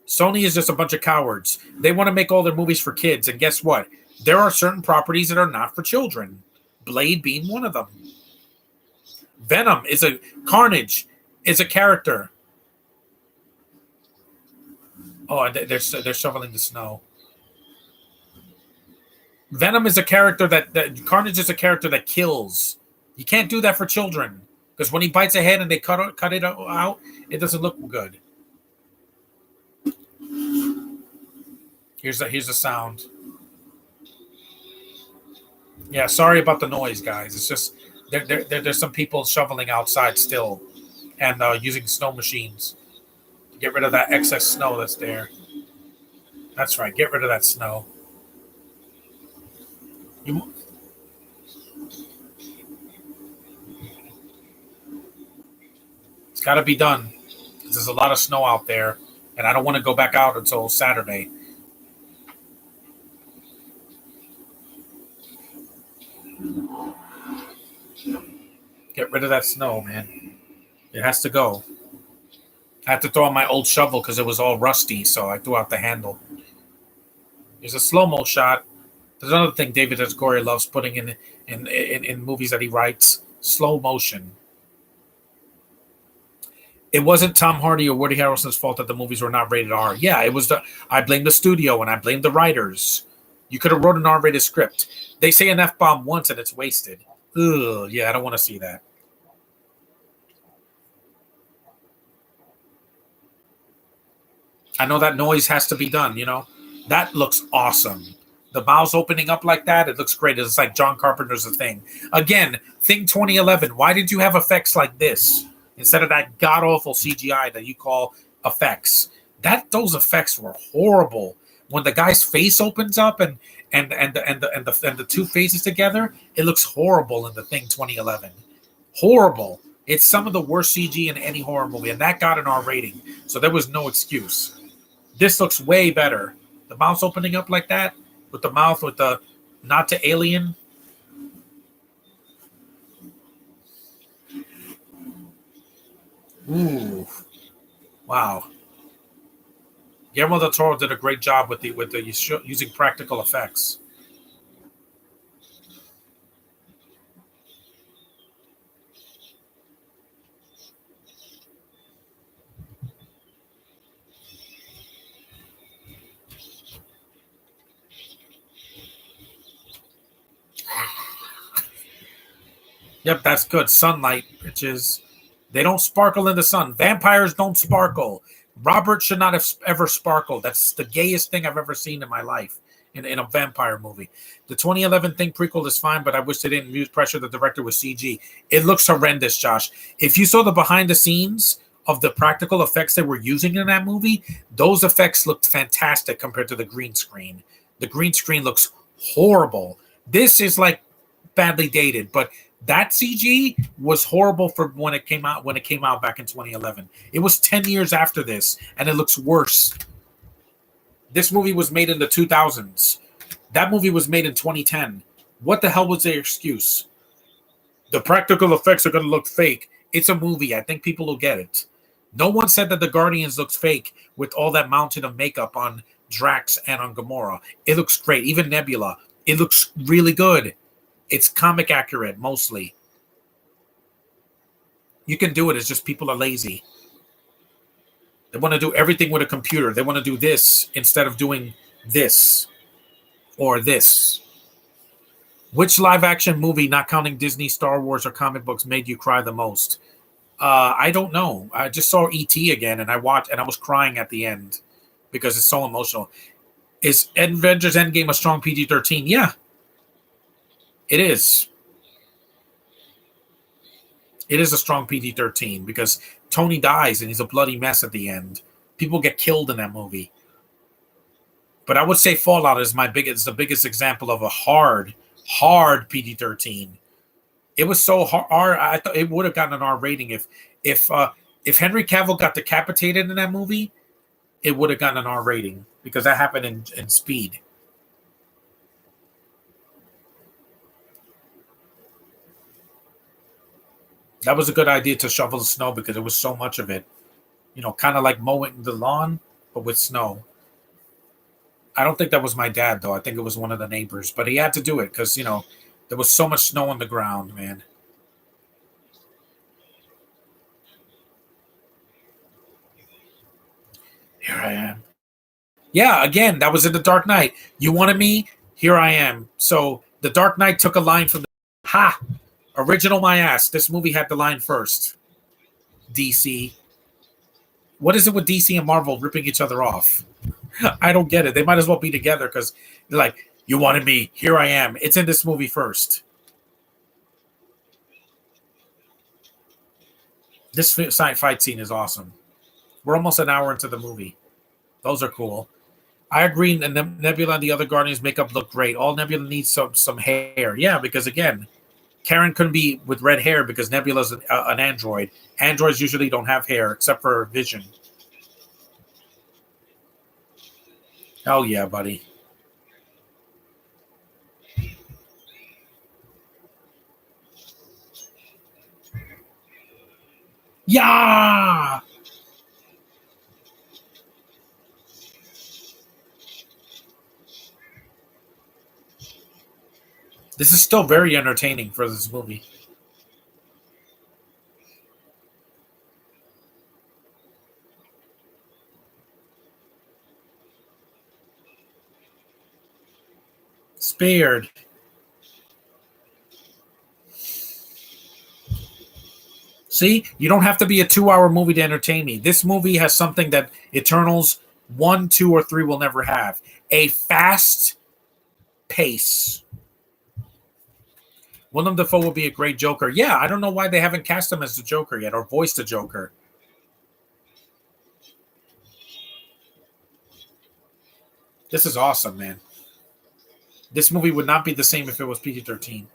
Speaker 1: Sony is just a bunch of cowards. They want to make all their movies for kids, and guess what? There are certain properties that are not for children. Blade being one of them. Venom is a Carnage is a character. Oh, and they're shoveling the snow. Venom is a character that Carnage is a character that kills. You can't do that for children because when he bites a head and they cut it out, it doesn't look good. Here's the sound. Yeah, sorry about the noise, guys. It's just there's some people shoveling outside still and using snow machines to get rid of that excess snow that's there. That's right. Get rid of that snow. You, it's got to be done because there's a lot of snow out there, and I don't want to go back out until Saturday. Get rid of that snow, man. It has to go. I had to throw out my old shovel because it was all rusty, so I threw out the handle. There's a slow mo shot. There's another thing David S. Goyer loves putting in movies that he writes: slow motion. It wasn't Tom Hardy or Woody Harrelson's fault that the movies were not rated R. Yeah, it was the. I blame the studio and I blame the writers. You could have wrote an R-rated script. They say an F-bomb once and it's wasted. Ugh, yeah, I don't want to see that. I know that noise has to be done, you know? That looks awesome. The mouths opening up like that, it looks great. It's like John Carpenter's The Thing. Again, Thing 2011, why did you have effects like this instead of that god-awful CGI that you call effects? Those effects were horrible. When the guy's face opens up and the two faces together, it looks horrible in The Thing 2011. Horrible. It's some of the worst CG in any horror movie, and that got an R rating. So there was no excuse. This looks way better. The mouth's opening up like that, with the mouth with the not to alien. Ooh, wow. Guillermo del Toro did a great job with the using practical effects. Yep, that's good. Sunlight, which is they don't sparkle in the sun. Vampires don't sparkle. Robert should not have ever sparkled. That's the gayest thing I've ever seen in my life in a vampire movie. The 2011 Thing prequel is fine, but I wish they didn't use pressure the director with CG. It looks horrendous, Josh. If you saw the behind the scenes of the practical effects they were using in that movie, those effects looked fantastic compared to the green screen. The green screen looks horrible. This is like badly dated, but that CG was horrible for when it came out back in 2011. It was 10 years after this and it looks worse. This movie was made in the 2000s. That movie was made in 2010. What the hell was their excuse? The practical effects are going to look fake. It's a movie. I think people will get it. No one said that the Guardians looks fake with all that mountain of makeup on Drax and on Gamora. It looks great. Even Nebula. It looks really good. It's comic accurate, mostly. You can do it. It's just people are lazy. They want to do everything with a computer. They want to do this instead of doing this or this. Which live action movie, not counting Disney, Star Wars, or comic books, made you cry the most? I don't know. I just saw E.T. again, and I was crying at the end because it's so emotional. Is Avengers Endgame a strong PG-13? Yeah, it is. It is a strong PG-13 because Tony dies and he's a bloody mess at the end. People get killed in that movie. But I would say Fallout is the biggest example of a hard PG-13. It was so hard. I thought it would have gotten an R rating if Henry Cavill got decapitated in that movie. It would have gotten an R rating because that happened in Speed. That was a good idea to shovel the snow because there was so much of it. Kind of like mowing the lawn, but with snow. I don't think that was my dad, though. I think it was one of the neighbors. But he had to do it because, there was so much snow on the ground, man. Here I am. Yeah, again, that was in The Dark Knight. You wanted me? Here I am. So The Dark Knight took a line from Ha! Original my ass. This movie had the line first. DC. What is it with DC and Marvel ripping each other off? I don't get it. They might as well be together because they're like, you wanted me, here I am. It's in this movie first. This fight scene is awesome. We're almost an hour into the movie. Those are cool. I agree. And Nebula and the other Guardians makeup look great. All Nebula needs some hair. Yeah, because again, Karen couldn't be with red hair because Nebula's an android. Androids usually don't have hair except for Vision. Oh yeah, buddy. Yeah. This is still very entertaining for this movie. Spared. See, you don't have to be a 2 hour movie to entertain me. This movie has something that Eternals 1, 2, or 3 will never have: a fast pace. Willem Dafoe will be a great Joker. Yeah, I don't know why they haven't cast him as the Joker yet or voiced the Joker. This is awesome, man. This movie would not be the same if it was PG-13.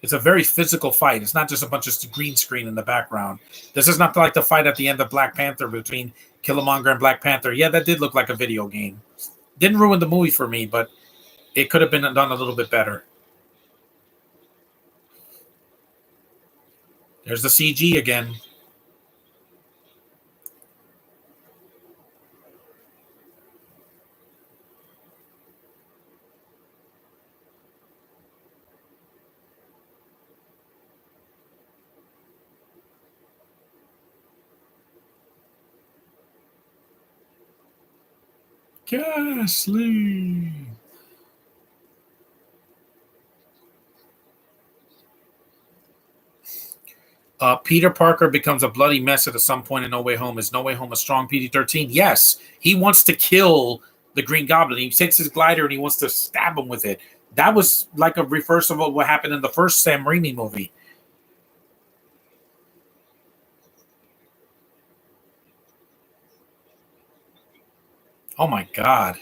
Speaker 1: It's a very physical fight. It's not just a bunch of green screen in the background. This is not like the fight at the end of Black Panther between Killmonger and Black Panther. Yeah, that did look like a video game. Didn't ruin the movie for me, but it could have been done a little bit better. There's the CG again. Ghastly. Peter Parker becomes a bloody mess at some point in No Way Home. Is No Way Home a strong PG-13? Yes. He wants to kill the Green Goblin. He takes his glider and he wants to stab him with it. That was like a reverse of what happened in the first Sam Raimi movie. Oh my God.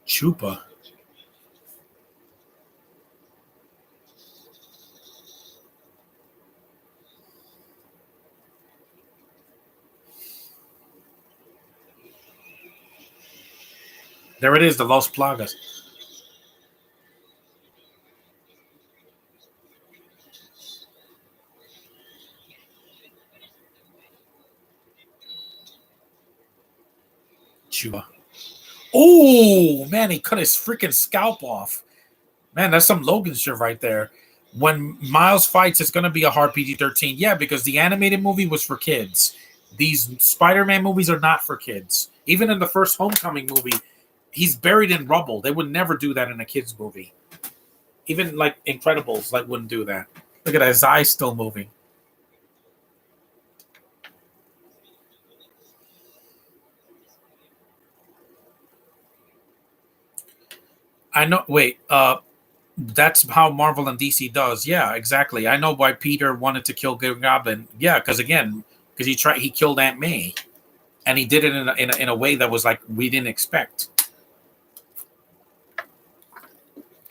Speaker 1: Chupa. There it is, the Los Plagas. Chupa. Oh, man, he cut his freaking scalp off. Man, that's some Logan shit right there. When Miles fights, it's going to be a hard PG-13. Yeah, because the animated movie was for kids. These Spider-Man movies are not for kids. Even in the first Homecoming movie, he's buried in rubble. They would never do that in a kids movie. Even like Incredibles, like wouldn't do that. Look at that, his eyes still moving. I know. Wait, that's how Marvel and DC does. Yeah, exactly. I know why Peter wanted to kill Green Goblin. Yeah, because again, because he killed Aunt May, and he did it in a way that was like we didn't expect.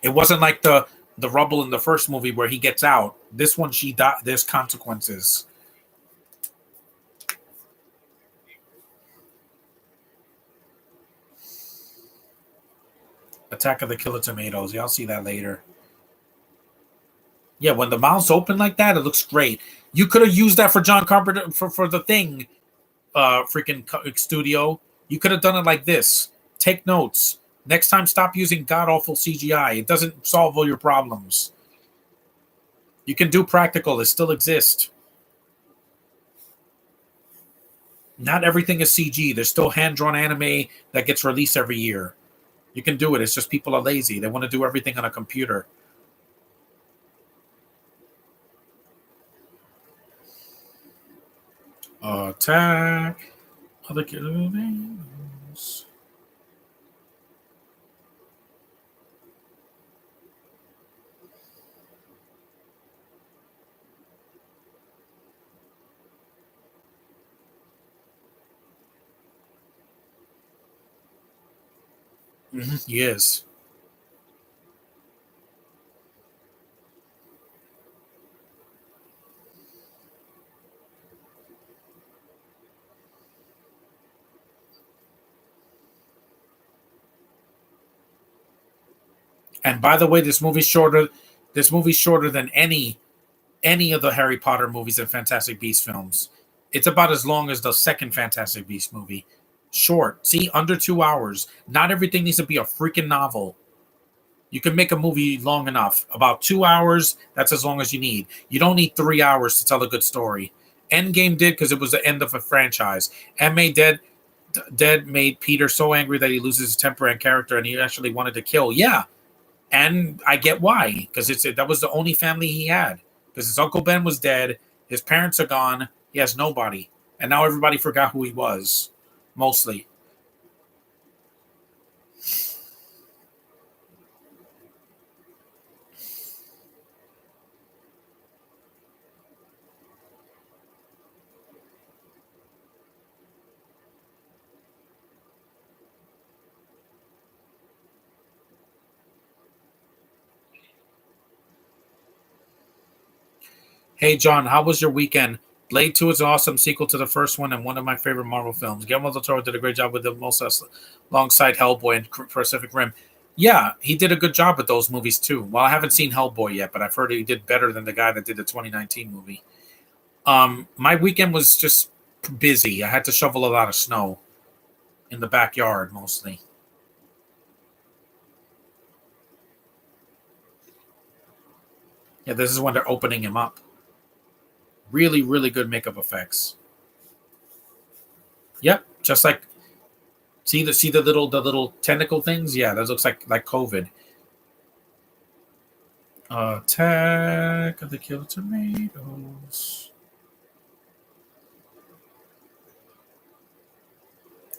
Speaker 1: It wasn't like the rubble in the first movie where he gets out. This one, she died. There's consequences. Attack of the Killer Tomatoes. Yeah, I'll see that later. Yeah, when the mouth's open like that, it looks great. You could have used that for John Carpenter for the thing, freaking studio. You could have done it like this. Take notes. Next time, stop using god awful CGI. It doesn't solve all your problems. You can do practical. It still exists. Not everything is CG. There's still hand drawn anime that gets released every year. You can do it. It's just people are lazy. They want to do everything on a computer. Attack. Other killings. Yes. And by the way, this movie's shorter. This movie's shorter than any of the Harry Potter movies and Fantastic Beasts films. It's about as long as the second Fantastic Beasts movie. Short. See, under 2 hours. Not everything needs to be a freaking novel. You can make a movie long enough. About 2 hours, that's as long as you need. You don't need 3 hours to tell a good story. Endgame did because it was the end of a franchise. And made Dead made Peter so angry that he loses his temper and character and he actually wanted to kill. Yeah. And I get why. Because that was the only family he had. Because his Uncle Ben was dead, his parents are gone, he has nobody. And now everybody forgot who he was. Mostly. Hey John, how was your weekend? Blade 2 is an awesome sequel to the first one and one of my favorite Marvel films. Guillermo del Toro did a great job with the most alongside Hellboy and Pacific Rim. Yeah, he did a good job with those movies too. Well, I haven't seen Hellboy yet, but I've heard he did better than the guy that did the 2019 movie. My weekend was just busy. I had to shovel a lot of snow in the backyard mostly. Yeah, this is when they're opening him up. Really, really good makeup effects. Yep, just like see the little tentacle things. Yeah, that looks like COVID. Attack of the Killer Tomatoes.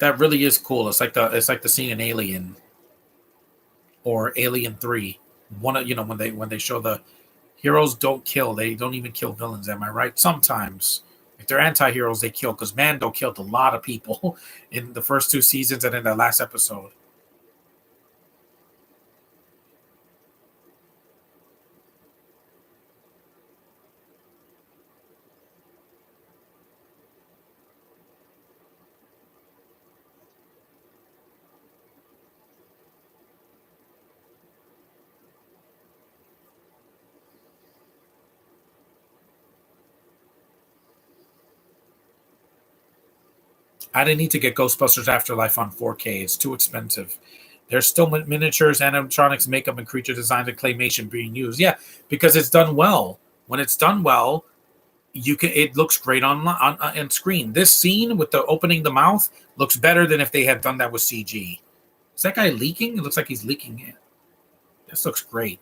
Speaker 1: That really is cool. It's like the scene in Alien or Alien 3. One of when they show the heroes don't kill. They don't even kill villains. Am I right? Sometimes. If they're anti-heroes, they kill because Mando killed a lot of people in the first two seasons and in the last episode. I didn't need to get Ghostbusters Afterlife on 4K. It's too expensive. There's still miniatures, animatronics, makeup, and creature designs and claymation being used. Yeah, because it's done well. When it's done well, it looks great on screen. This scene with the opening the mouth looks better than if they had done that with CG. Is that guy leaking? It looks like he's leaking it. This looks great.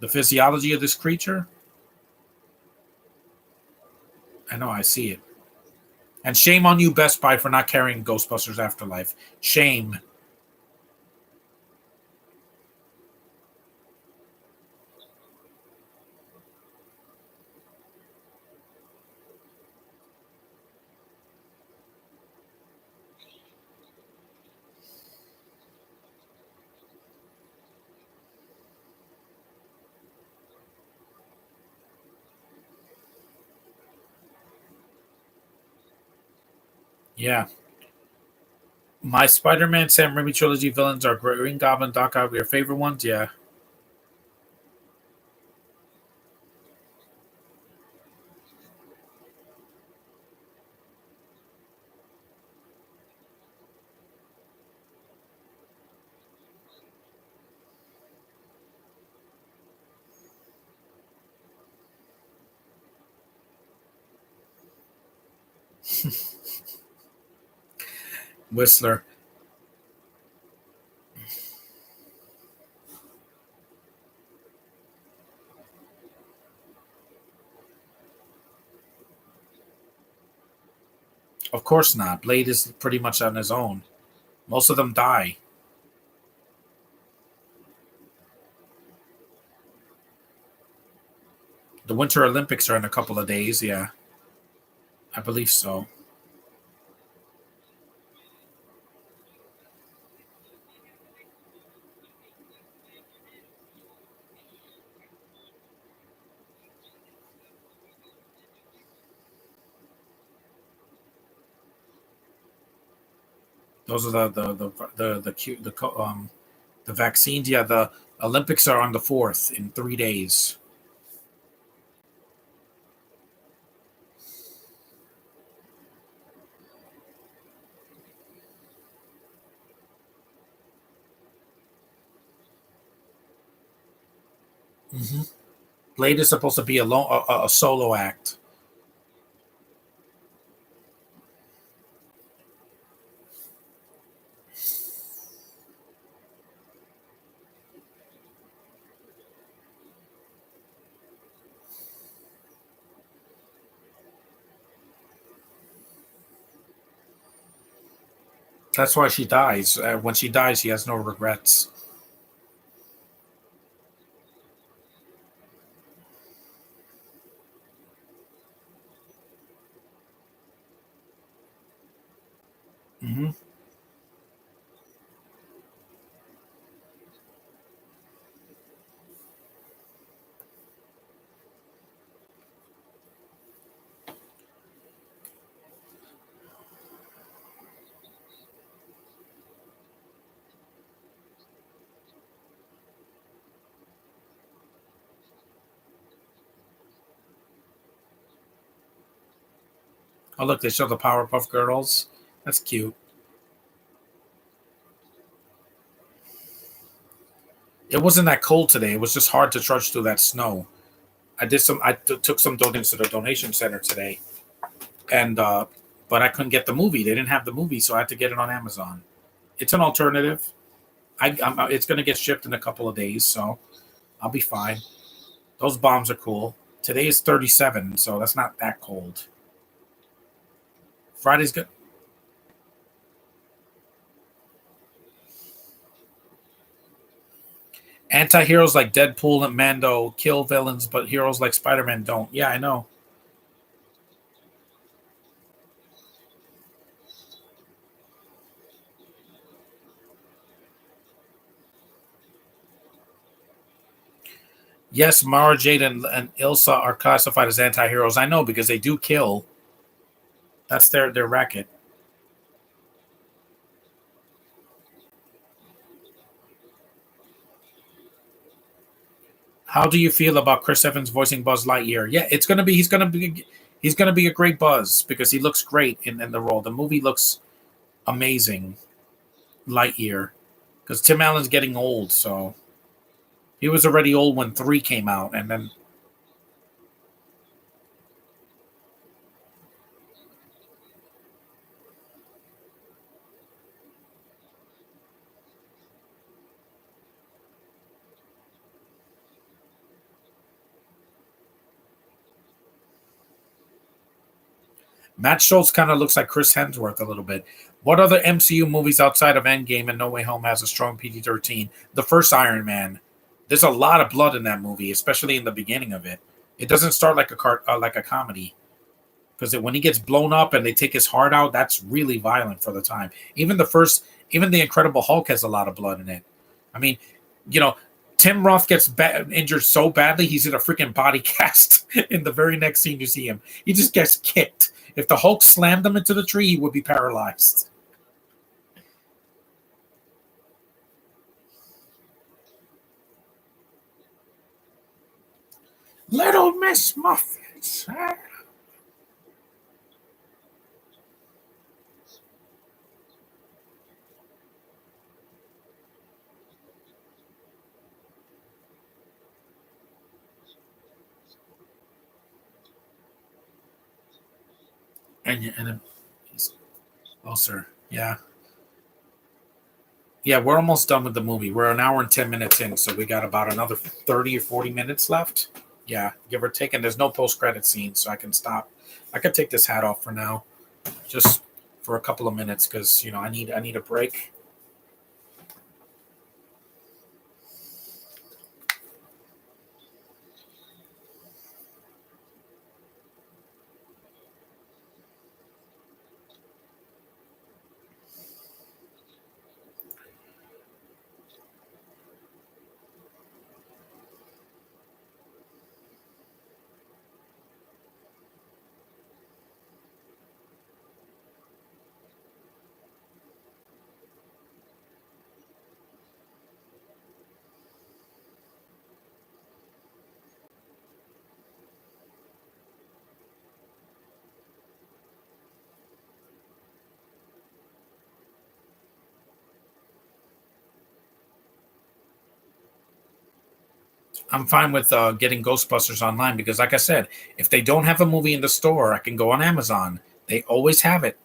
Speaker 1: The physiology of this creature. I know, I see it. And shame on you, Best Buy, for not carrying Ghostbusters Afterlife. Shame. Yeah. My Spider-Man Sam Raimi trilogy villains are Green Goblin, Doc Ock. Your favorite ones? Yeah. Whistler. Of course not. Blade is pretty much on his own. Most of them die. The Winter Olympics are in a couple of days. Yeah, I believe so. Those are the vaccines. Yeah, the Olympics are on the 4th in 3 days. Hmm. Blade is supposed to be a solo act. That's why she dies. When she dies, she has no regrets. Hmm. Oh, look, they show the Powerpuff Girls. That's cute. It wasn't that cold today. It was just hard to trudge through that snow. Took some donations to the donation center today, and but I couldn't get the movie. They didn't have the movie, so I had to get it on Amazon. It's an alternative. It's going to get shipped in a couple of days, so I'll be fine. Those bombs are cool. Today is 37, so that's not that cold. Friday's good. Anti-heroes like Deadpool and Mando kill villains, but heroes like Spider-Man don't. Yeah, I know. Yes, Mara Jade and Ilsa are classified as anti-heroes. I know because they do kill. That's their racket. How do you feel about Chris Evans voicing Buzz Lightyear? Yeah, it's gonna be he's gonna be a great Buzz because he looks great in the role. The movie looks amazing. Lightyear, because Tim Allen's getting old, so he was already old when 3 came out, and then Matt Schultz kind of looks like Chris Hemsworth a little bit. What other MCU movies outside of Endgame and No Way Home has a strong PG-13? The first Iron Man. There's a lot of blood in that movie, especially in the beginning of it. It doesn't start like a comedy because when he gets blown up and they take his heart out, that's really violent for the time. Even the Incredible Hulk has a lot of blood in it. I mean, you know, Tim Roth gets injured so badly he's in a freaking body cast in the very next scene you see him. He just gets kicked. If the Hulk slammed him into the tree, he would be paralyzed. Little Miss Muffins. And he's closer. Yeah. Yeah, we're almost done with the movie. We're an hour and 10 minutes in, so we got about another 30 or 40 minutes left. Yeah, give or take. And there's no post credit scene, so I can stop. I could take this hat off for now, just for a couple of minutes, because I need a break. I'm fine with getting Ghostbusters online because, like I said, if they don't have a movie in the store, I can go on Amazon. They always have it.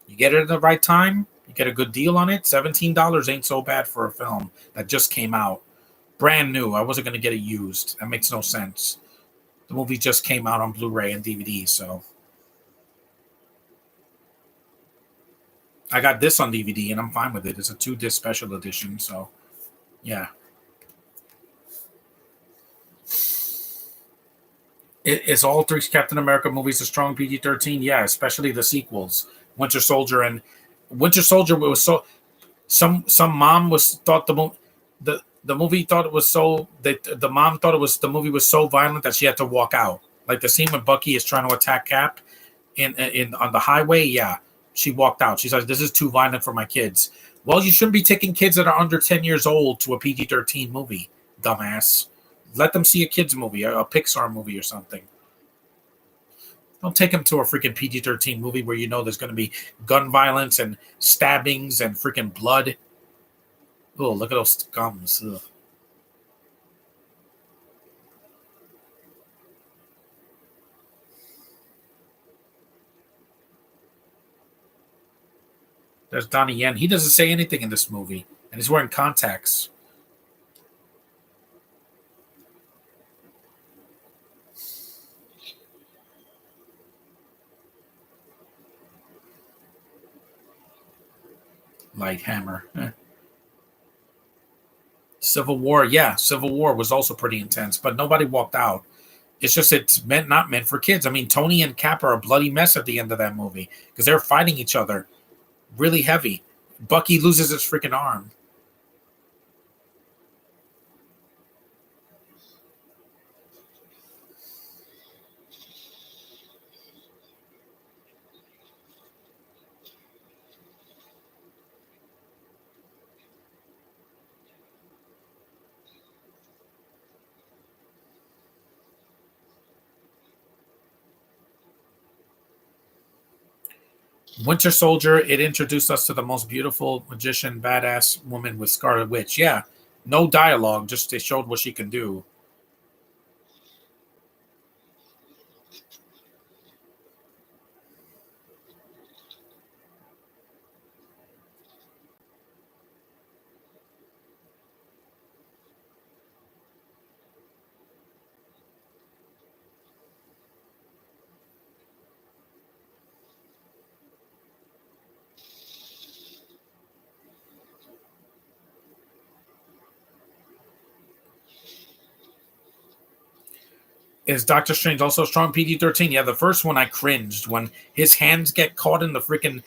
Speaker 1: You get it at the right time, you get a good deal on it. $17 ain't so bad for a film that just came out, brand new. I wasn't going to get it used. That makes no sense. The movie just came out on Blu-ray and DVD, so I got this on DVD and I'm fine with it. It's a 2 disc special edition, so yeah. Is all three Captain America movies a strong PG-13? Yeah, especially the sequels, Winter Soldier and Winter Soldier was so some mom was thought the movie thought it was so that the mom thought it was the movie was so violent that she had to walk out. Like the scene when Bucky is trying to attack Cap in on the highway. Yeah, she walked out. She said, "This is too violent for my kids." Well, you shouldn't be taking kids that are under 10 years old to a PG-13 movie, dumbass. Let them see a kids movie, a Pixar movie or something. Don't take them to a freaking PG-13 movie where you know there's going to be gun violence and stabbings and freaking blood. Oh, look at those gums. Ugh. There's Donnie Yen. He doesn't say anything in this movie, and he's wearing contacts. Light hammer. Civil War, yeah, Civil War was also pretty intense, but nobody walked out. It's just it's meant not meant for kids. I mean, Tony and Cap are a bloody mess at the end of that movie because they're fighting each other really heavy. Bucky loses his freaking arm. Winter Soldier, it introduced us to the most beautiful magician, badass woman with Scarlet Witch. Yeah, no dialogue, just they showed what she can do. Is Doctor Strange also strong PG-13? Yeah, the first one I cringed when his hands get caught in the freaking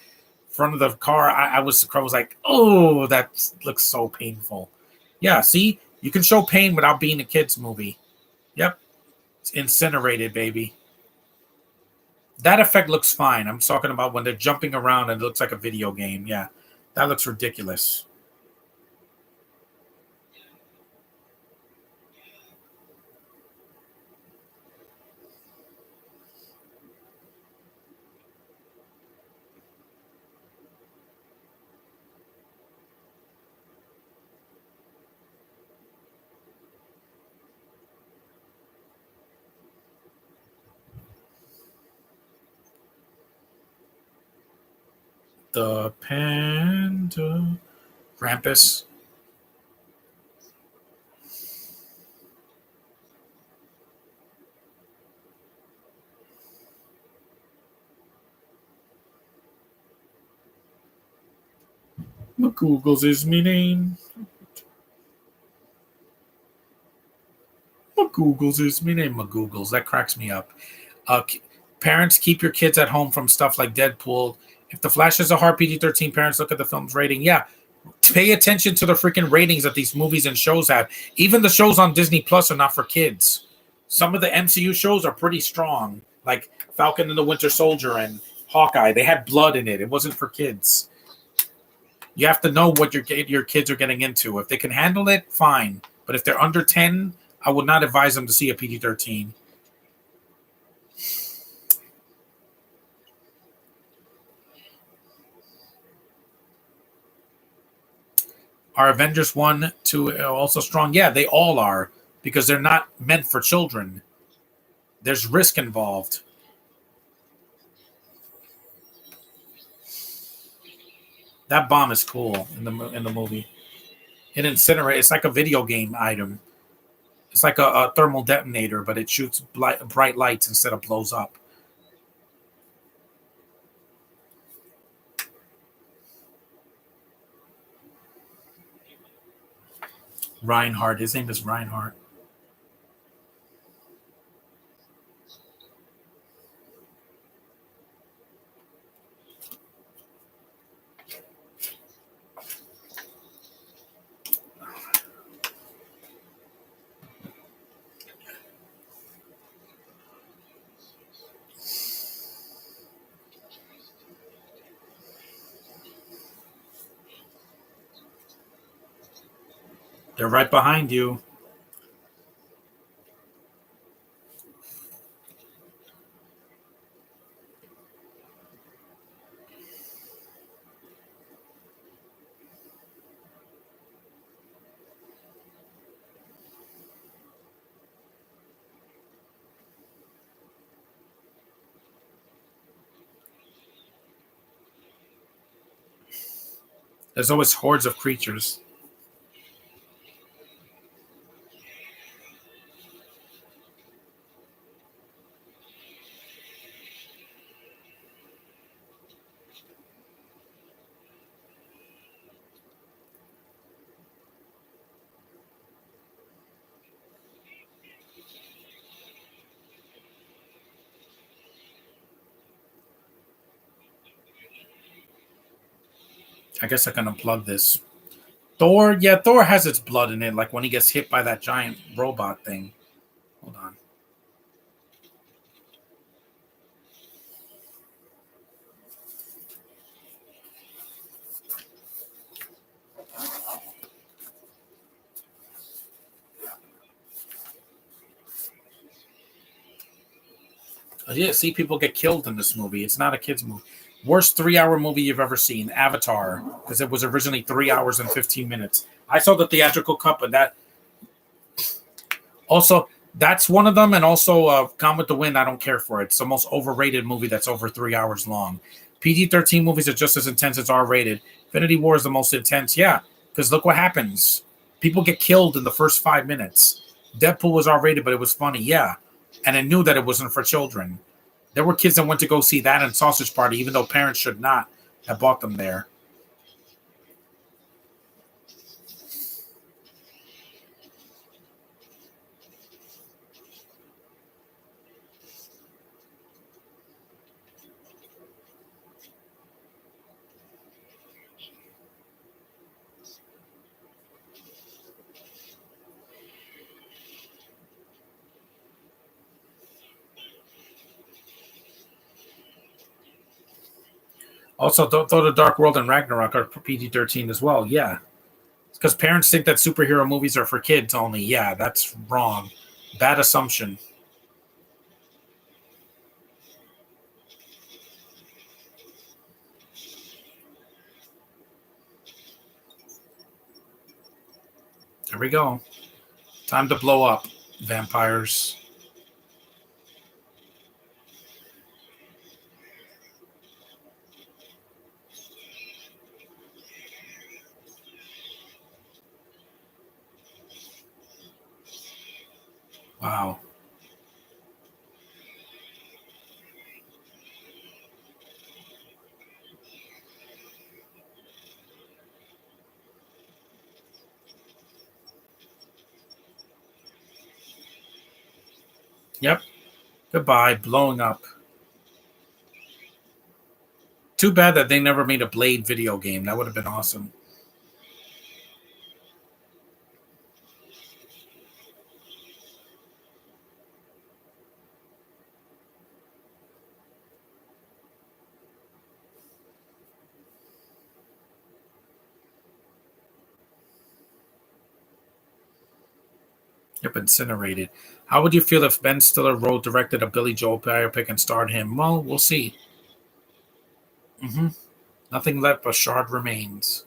Speaker 1: front of the car. I was like, oh, that looks so painful. Yeah, see, you can show pain without being a kids movie. Yep, it's incinerated, baby. That effect looks fine. I'm talking about when they're jumping around and it looks like a video game. Yeah, that looks ridiculous. The panda Krampus. McGoogles is me name. McGoogles is me name. McGoogles. That cracks me up. Uh, Parents, keep your kids at home from stuff like Deadpool. If The Flash is a hard PG-13, parents look at the film's rating. Yeah, pay attention to the freaking ratings that these movies and shows have. Even the shows on Disney Plus are not for kids. Some of the MCU shows are pretty strong, like Falcon and the Winter Soldier and Hawkeye. They had blood in it. It wasn't for kids. You have to know what your kids are getting into. If they can handle it, fine. But if they're under 10, I would not advise them to see a PG-13. Are Avengers 1, 2 also strong? Yeah, they all are because they're not meant for children. There's risk involved. That bomb is cool in the movie. It incinerates. It's like a video game item. It's like a thermal detonator, but it shoots bright lights instead of blows up. Reinhardt. His name is Reinhardt. They're right behind you. There's always hordes of creatures. I guess I can unplug this. Thor, yeah, Thor has its blood in it, like when he gets hit by that giant robot thing. Hold on. Yeah, see, people get killed in this movie. It's not a kids' movie. Worst 3 hour movie you've ever seen, Avatar, because it was originally 3 hours and 15 minutes. I saw the theatrical cut, but that also that's one of them. And also, Gone with the Wind. I don't care for it. It's the most overrated movie that's over 3 hours long. PG-13 movies are just as intense as R-rated. Infinity War is the most intense. Yeah, because look what happens. People get killed in the first 5 minutes. Deadpool was R-rated, but it was funny. Yeah, and I knew that it wasn't for children. There were kids that went to go see that and Sausage Party, even though parents should not have bought them there. Also, Thor: The Dark World and Ragnarok are PG-13 as well. Yeah, because parents think that superhero movies are for kids only. Yeah, that's wrong. Bad assumption. There we go. Time to blow up, vampires. Wow. Yep. Goodbye. Blowing up. Too bad that they never made a Blade video game. That would have been awesome. Yep, incinerated. How would you feel if Ben Stiller wrote, directed a Billy Joel biopic and starred him? Well, we'll see. Hmm. Nothing left but shard remains.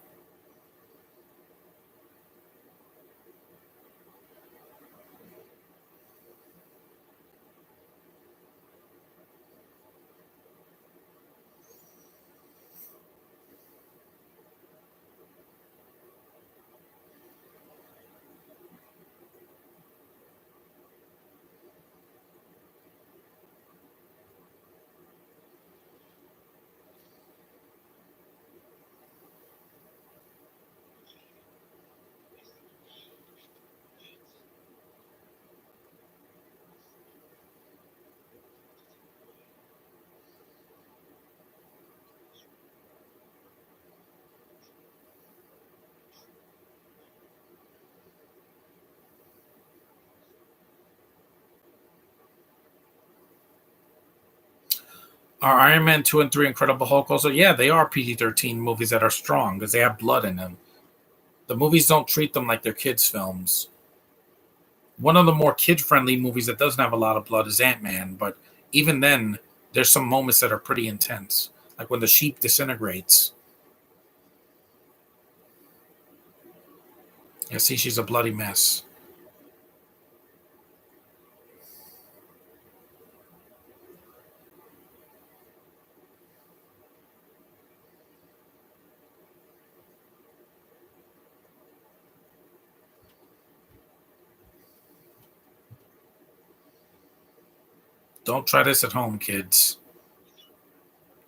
Speaker 1: Are Iron Man 2 and 3 Incredible Hulk also? Yeah, they are PG-13 movies that are strong because they have blood in them. The movies don't treat them like they're kids' films. One of the more kid-friendly movies that doesn't have a lot of blood is Ant-Man, but even then, there's some moments that are pretty intense. Like when the sheep disintegrates. You see, she's a bloody mess. Don't try this at home, kids.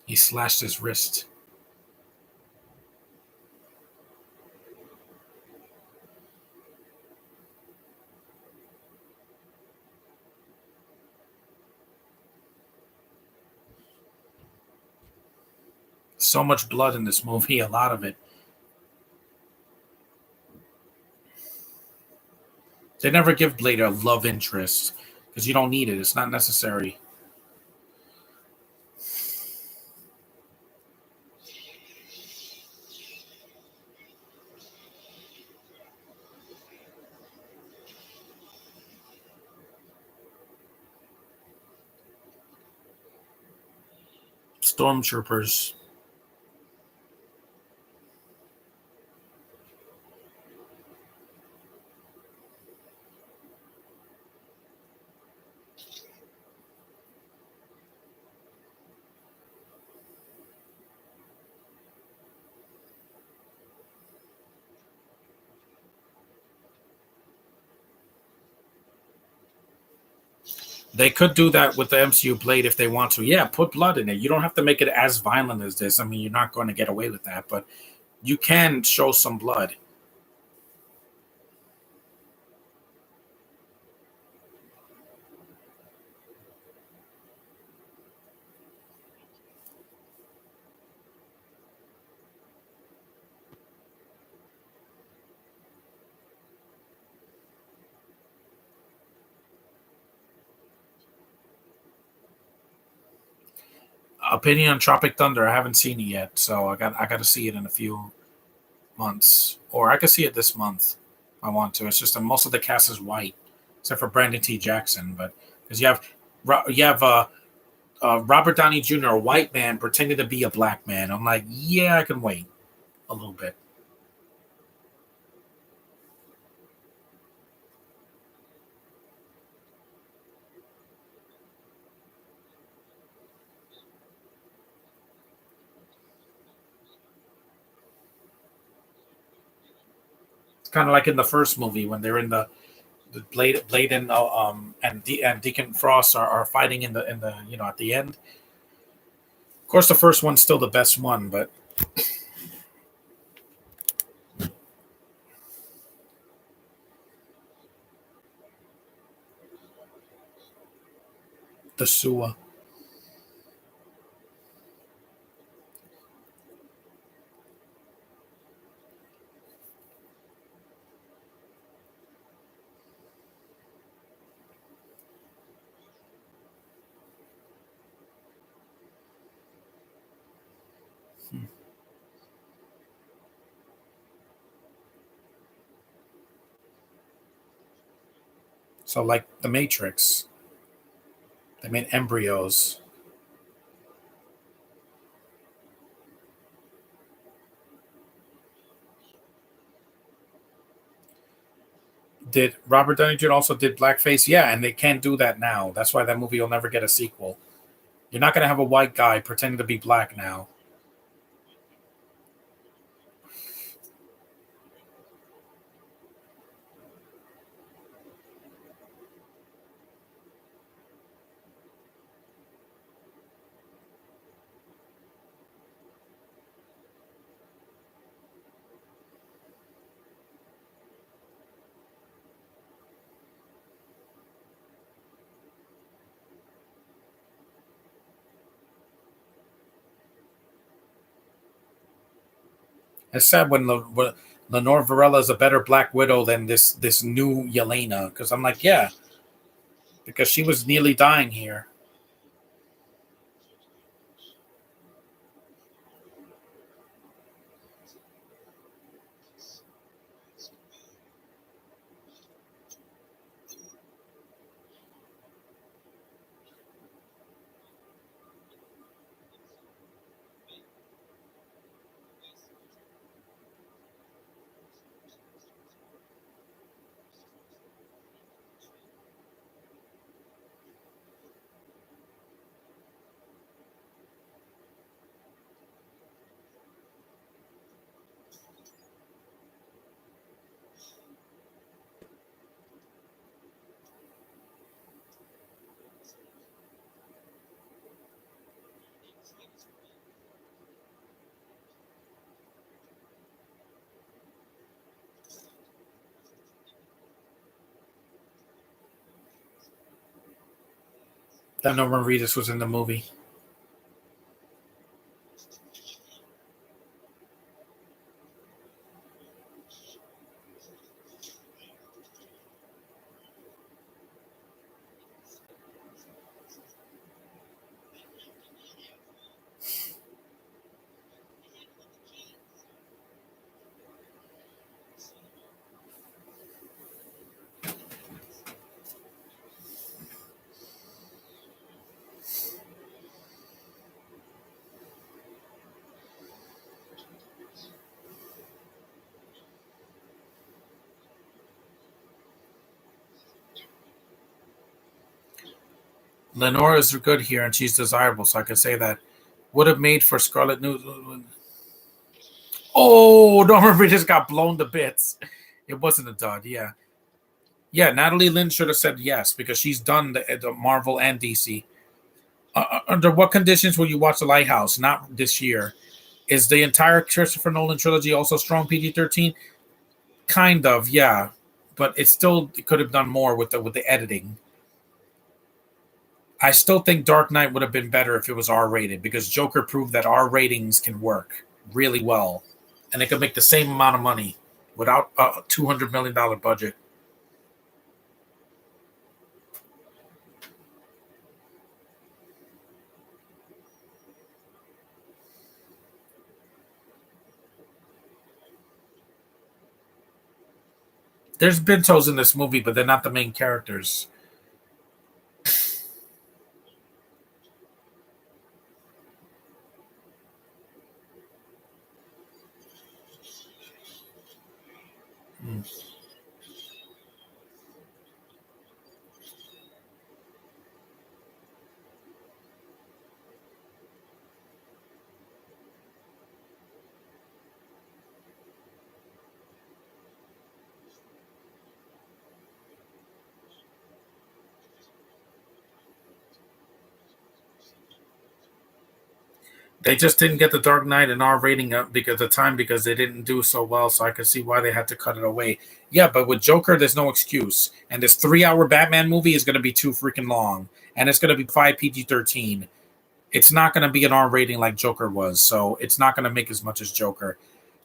Speaker 1: He slashed his wrist. So much blood in this movie, a lot of it. They never give Blade a love interest because you don't need it. It's not necessary. Stormtroopers. They could do that with the MCU Blade if they want to. Yeah, put blood in it. You don't have to make it as violent as this. I mean, you're not going to get away with that, but you can show some blood. Opinion on Tropic Thunder. I haven't seen it yet, so I got to see it in a few months, or I could see it this month. If I want to. It's just that most of the cast is white, except for Brandon T. Jackson. But because you have Robert Downey Jr., a white man pretending to be a black man. I'm like, yeah, I can wait a little bit. It's kind of like in the first movie when they're in the The Blade and Deacon Frost are fighting in the at the end. Of course, the first one's still the best one, but the Sua. So like the Matrix, they made embryos. Did Robert Downey Jr. also did blackface? Yeah, and they can't do that now. That's why that movie will never get a sequel. You're not gonna have a white guy pretending to be black now. It's sad when Lenore Varela is a better Black Widow than this new Yelena. Because I'm like, yeah, because she was nearly dying here. That Norman Reedus was in the movie. Lenore is good here, and she's desirable, so I can say that. Would have made for Scarlet News. Oh, Norman Reedus got blown to bits. It wasn't a dud, yeah. Yeah, Natalie Lynn should have said yes because she's done the Marvel and DC. Under what conditions will you watch The Lighthouse? Not this year. Is the entire Christopher Nolan trilogy also strong PG-13? Kind of, yeah, but it could have done more with the editing. I still think Dark Knight would have been better if it was R rated because Joker proved that R ratings can work really well, and they could make the same amount of money without a $200 million budget. There's Bentos in this movie, but they're not the main characters. Mm. They just didn't get the Dark Knight an R rating up because the time because they didn't do so well. So I could see why they had to cut it away. Yeah, but with Joker, there's no excuse. And this 3 hour Batman movie is going to be too freaking long, and it's going to be 5 PG-13. It's not going to be an R rating like Joker was, so it's not going to make as much as Joker.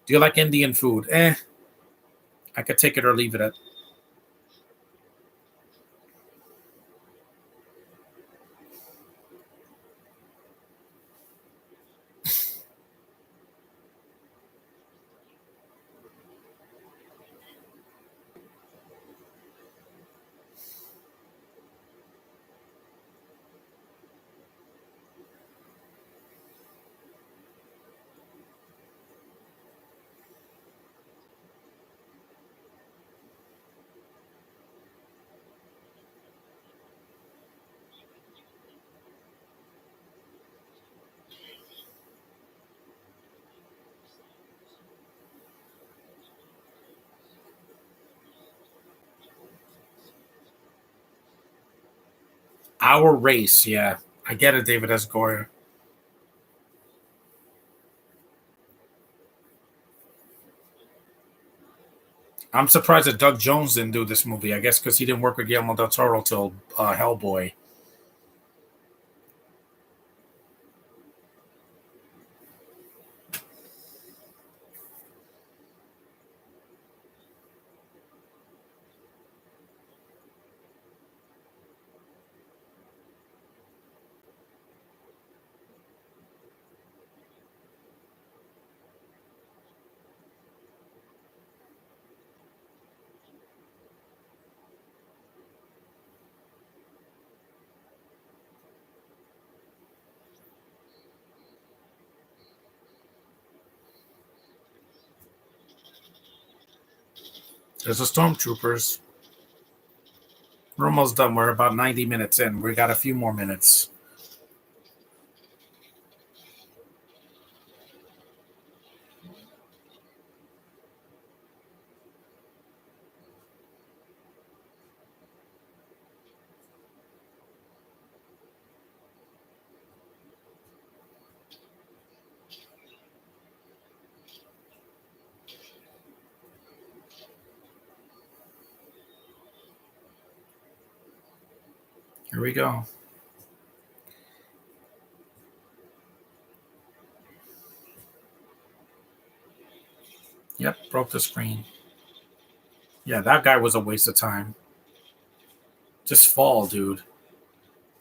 Speaker 1: Do you like Indian food? I could take it or leave it at. Our race, yeah. I get it, David S. Goyer. I'm surprised that Doug Jones didn't do this movie. I guess because he didn't work with Guillermo del Toro till Hellboy. There's the Stormtroopers. We're almost done. We're about 90 minutes in. We got a few more minutes. Here we go. Yep, broke the screen. Yeah, that guy was a waste of time. Just fall, dude.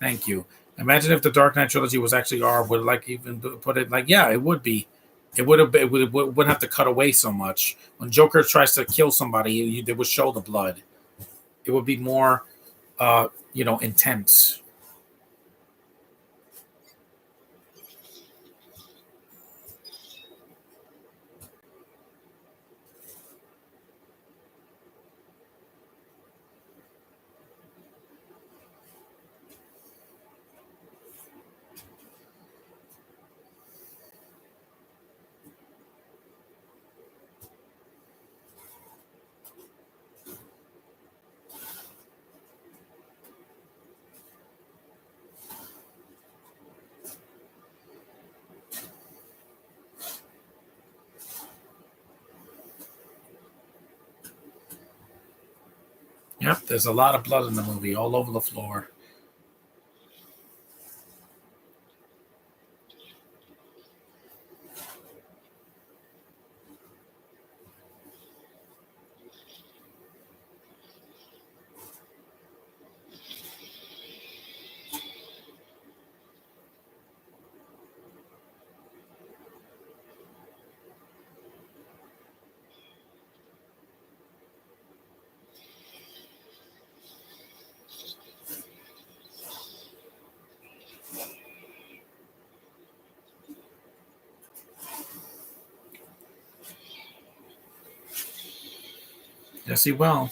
Speaker 1: Thank you. Imagine if the Dark Knight trilogy was actually R. Would like even put it like, yeah, it would be. It would have. Wouldn't have to cut away so much. When Joker tries to kill somebody, they would show the blood. It would be more, intense. Yep, there's a lot of blood in the movie, all over the floor. Yes, he will.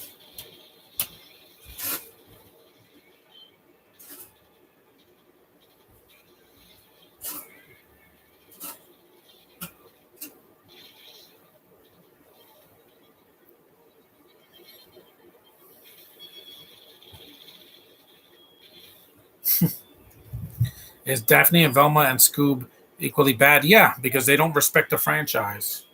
Speaker 1: Is Daphne and Velma and Scoob Equally bad, yeah, because they don't respect the franchise.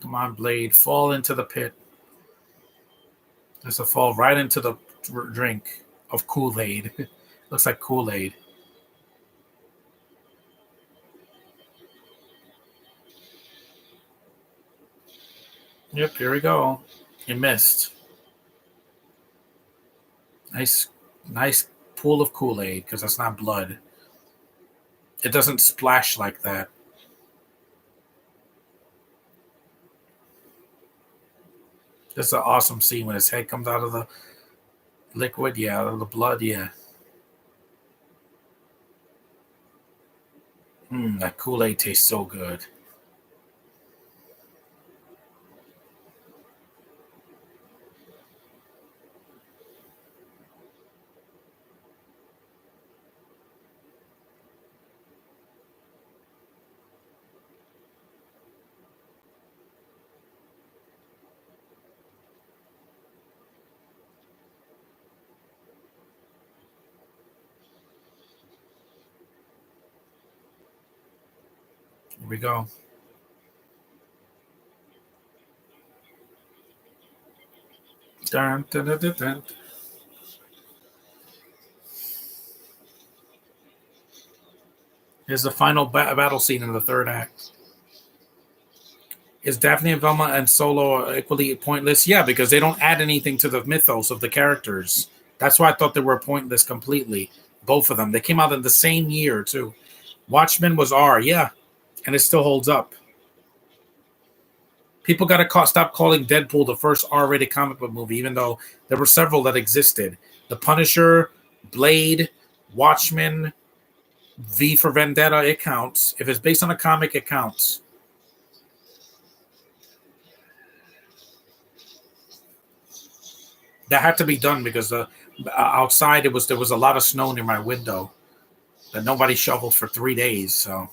Speaker 1: Come on, Blade, fall into the pit. There's a fall right into the drink of Kool-Aid. Looks like Kool-Aid. Yep, here we go. You missed. Nice, nice pool of Kool-Aid because that's not blood. It doesn't splash like that. This is an awesome scene when his head comes out of the liquid. Yeah, out of the blood. Yeah. That Kool-Aid tastes so good. Here we go. Dun, dun, dun, dun, dun. Here's the final battle scene in the third act. Is Daphne and Velma and Solo equally pointless? Yeah, because they don't add anything to the mythos of the characters. That's why I thought they were pointless completely. Both of them. They came out in the same year, too. Watchmen was R, yeah, and it still holds up. People got to stop calling Deadpool the first R-rated comic book movie, even though there were several that existed. The Punisher, Blade, Watchmen, V for Vendetta, it counts. If it's based on a comic, it counts. That had to be done because the outside there was a lot of snow near my window that nobody shoveled for 3 days. So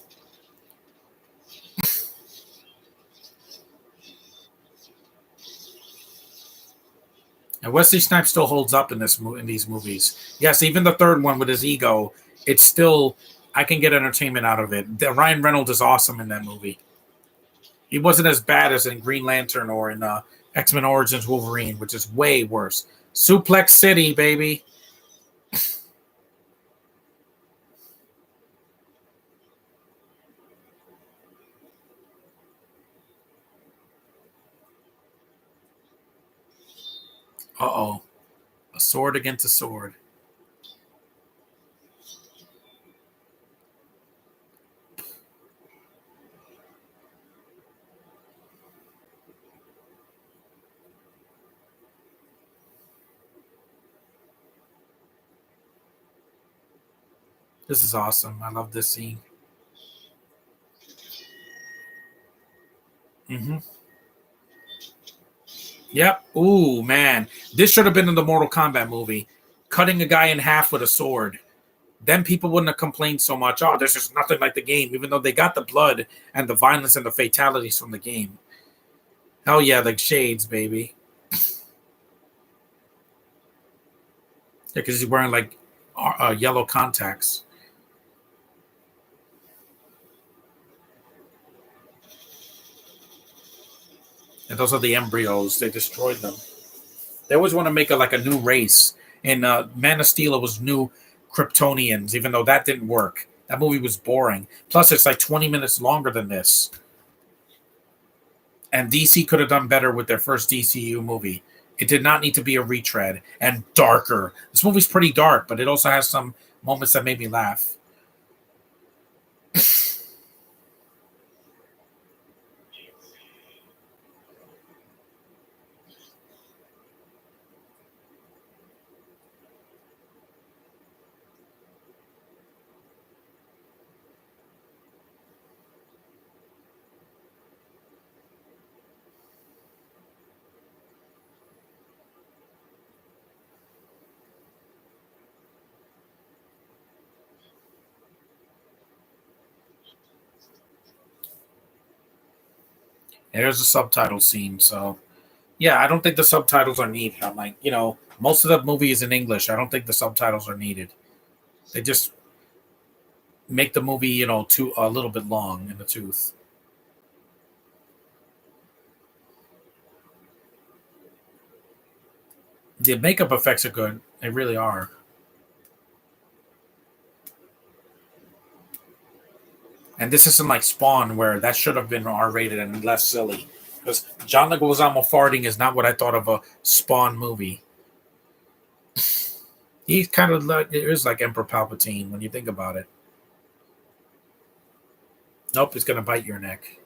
Speaker 1: and Wesley Snipes still holds up in these movies. Yes, even the third one with his ego, it's still I can get entertainment out of it. Ryan Reynolds is awesome in that movie. He wasn't as bad as in Green Lantern or in X-Men Origins Wolverine, which is way worse. Suplex City, baby. Uh-oh. A sword against a sword. This is awesome. I love this scene. Mm-hmm. Yep. Ooh, man. This should have been in the Mortal Kombat movie. Cutting a guy in half with a sword. Then people wouldn't have complained so much. Oh, there's just nothing like the game, even though they got the blood and the violence and the fatalities from the game. Hell yeah, like shades, baby. Yeah, because he's wearing like yellow contacts. And those are the embryos. They destroyed them. They always want to make a new race. And Man of Steel it was new Kryptonians, even though that didn't work. That movie was boring. Plus, it's like 20 minutes longer than this. And DC could have done better with their first DCU movie. It did not need to be a retread and darker. This movie's pretty dark, but it also has some moments that made me laugh. There's a subtitle scene, so yeah, I don't think the subtitles are needed. I'm like, most of the movie is in English. I don't think the subtitles are needed. They just make the movie, too a little bit long in the tooth. The makeup effects are good. They really are. And this isn't like Spawn, where that should have been R rated and less silly. Because John Leguizamo farting is not what I thought of a Spawn movie. He's kind of like, it is like Emperor Palpatine when you think about it. Nope, he's gonna bite your neck.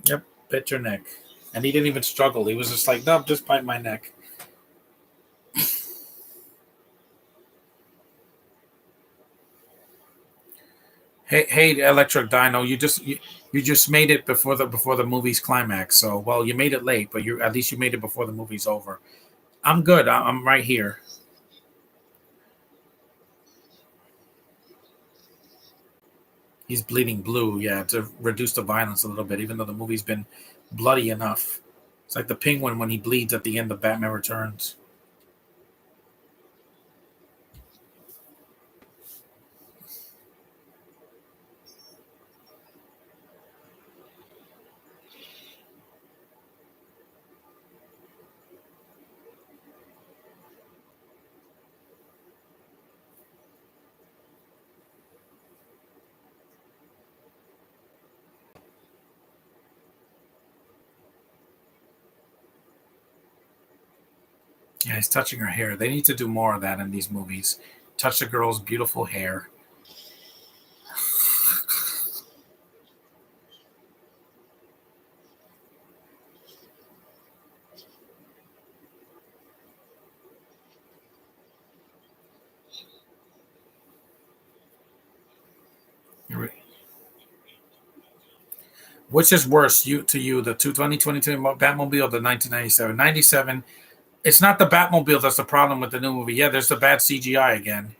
Speaker 1: Yep, bit your neck. And he didn't even struggle. He was just like, nope, just bite my neck. Hey, Electric Dino, you just made it before the movie's climax. So, well, you made it late, but you at least you made it before the movie's over. I'm good. I'm right here. He's bleeding blue, yeah, to reduce the violence a little bit, even though the movie's been bloody enough. It's like the penguin when he bleeds at the end of Batman Returns. Yeah, he's touching her hair. They need to do more of that in these movies. Touch the girl's beautiful hair. Which is worse, the 2022 Batmobile or the 1997? 97. It's not the Batmobile that's the problem with the new movie. Yeah, there's the bad CGI again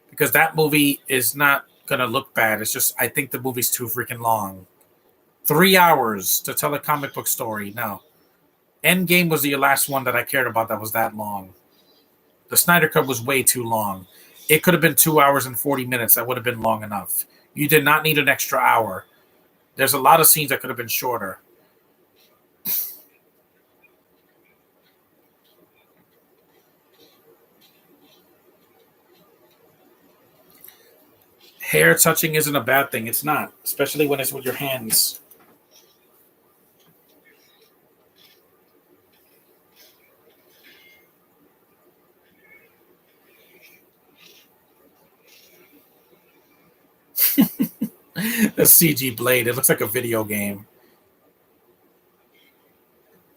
Speaker 1: because that movie is not gonna look bad. It's just I think the movie's too freaking long. 3 hours to tell a comic book story. No, Endgame was the last one that I cared about that was that long. The Snyder Cut was way too long. It could have been 2 hours and 40 minutes. That would have been long enough. You did not need an extra hour. There's a lot of scenes that could have been shorter. Hair touching isn't a bad thing. It's not, especially when it's with your hands. The CG blade. It looks like a video game.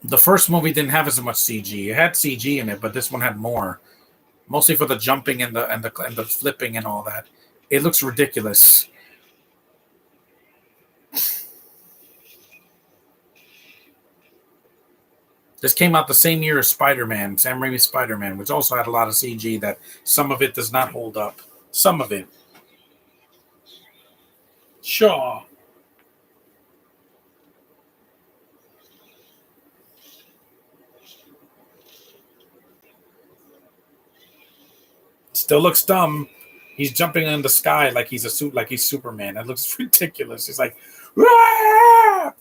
Speaker 1: The first movie didn't have as much CG. It had CG in it, but this one had more. Mostly for the jumping and the flipping and all that. It looks ridiculous. This came out the same year as Spider-Man, Sam Raimi's Spider-Man, which also had a lot of CG that some of it does not hold up. Some of it. Sure. Still looks dumb. He's jumping in the sky like he's a suit, like he's Superman. That looks ridiculous. He's like, "Rah!"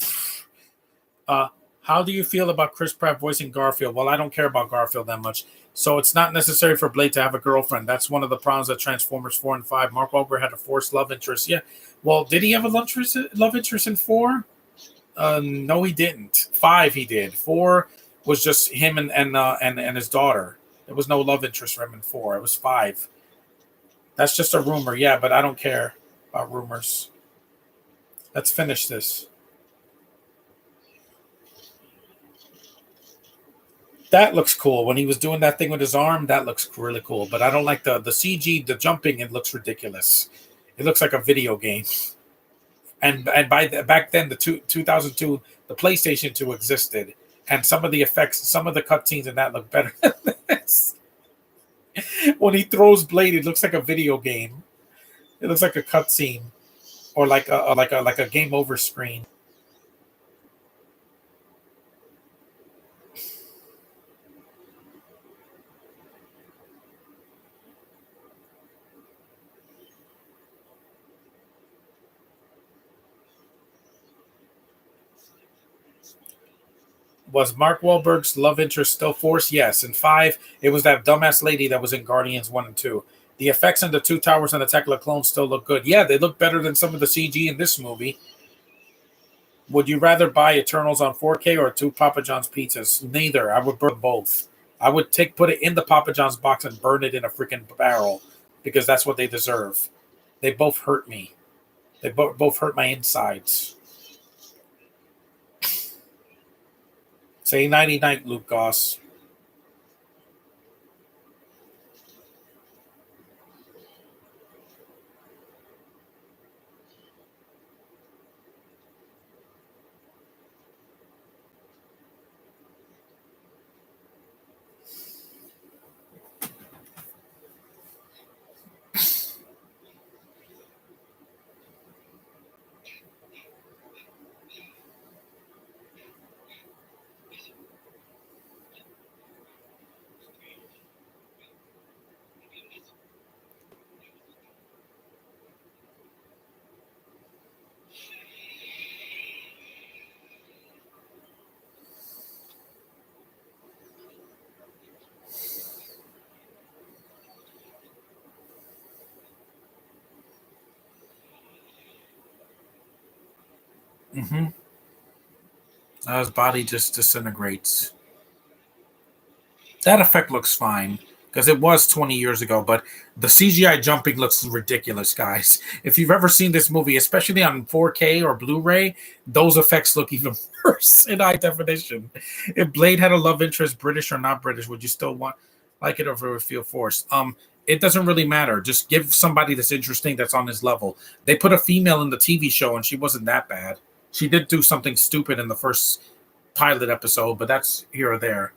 Speaker 1: uh, How do you feel about Chris Pratt voicing Garfield? Well, I don't care about Garfield that much. So it's not necessary for Blade to have a girlfriend. That's one of the problems that Transformers 4 and 5. Mark Wahlberg had a forced love interest. Yeah. Well, did he have a love interest in 4? No, he didn't. 5, he did. 4 was just him and his daughter. There was no love interest for him in 4. It was 5. That's just a rumor. Yeah, but I don't care about rumors. Let's finish this. That looks cool. When he was doing that thing with his arm, that looks really cool. But I don't like the CG, the jumping. It looks ridiculous. It looks like a video game. And back then, the 2002, the PlayStation 2 existed, and some of the effects, some of the cutscenes in that look better than this. When he throws Blade, it looks like a video game. It looks like a cutscene, or like a game over screen. Was Mark Wahlberg's love interest still forced? Yes. In 5, it was that dumbass lady that was in Guardians 1 and 2. The effects in the Two Towers and Attack of the Clones still look good. Yeah, they look better than some of the CG in this movie. Would you rather buy Eternals on 4K or 2 Papa John's pizzas? Neither. I would burn both. I would put it in the Papa John's box and burn it in a freaking barrel because that's what they deserve. They both hurt me. They both hurt my insides. Say nighty night, Luke Goss. Mm-hmm. His body just disintegrates. That effect looks fine because it was 20 years ago, but the CGI jumping looks ridiculous, guys. If you've ever seen this movie, especially on 4K or Blu-ray, those effects look even worse in high definition. If Blade had a love interest, British or not British, would you still like it, or if it would feel forced? It doesn't really matter. Just give somebody that's interesting, that's on his level. They put a female in the TV show, and she wasn't that bad. She did do something stupid in the first pilot episode, but that's here or there.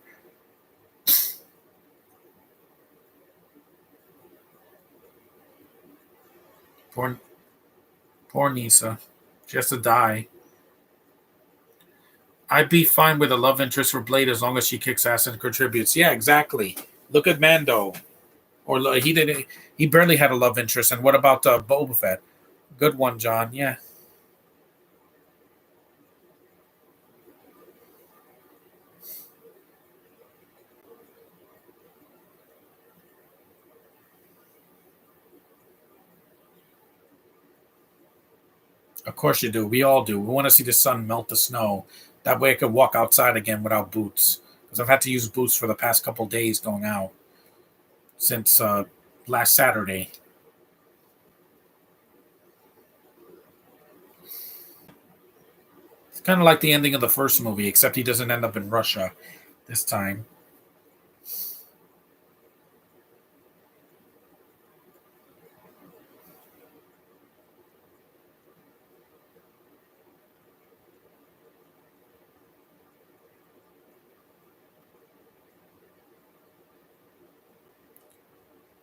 Speaker 1: Poor, poor Nisa. She has to die. I'd be fine with a love interest for Blade as long as she kicks ass and contributes. Yeah, exactly. Look at Mando. Or he didn't. He barely had a love interest. And what about Boba Fett? Good one, John. Yeah. Of course you do. We all do. We want to see the sun melt the snow. That way I could walk outside again without boots. Because I've had to use boots for the past couple days going out since last Saturday. It's kind of like the ending of the first movie, except he doesn't end up in Russia this time.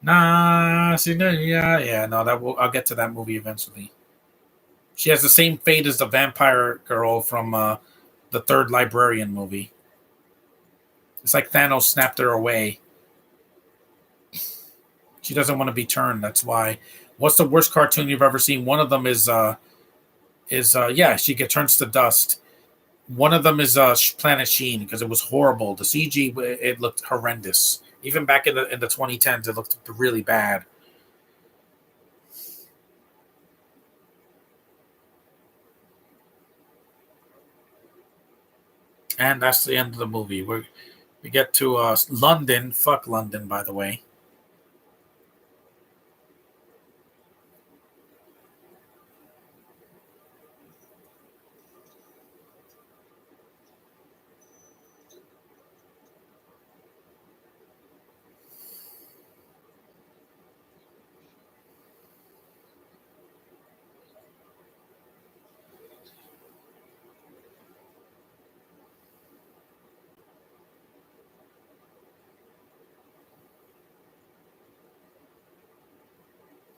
Speaker 1: Nah, see, yeah. No, I'll get to that movie eventually. She has the same fate as the vampire girl from the third Librarian movie. It's like Thanos snapped her away. She doesn't want to be turned. That's why. What's the worst cartoon you've ever seen? One of them is yeah, she turns to dust. One of them is Planet Sheen because it was horrible. The CG it looked horrendous. Even back in the 2010s, it looked really bad. And that's the end of the movie. We get to London. Fuck London, by the way.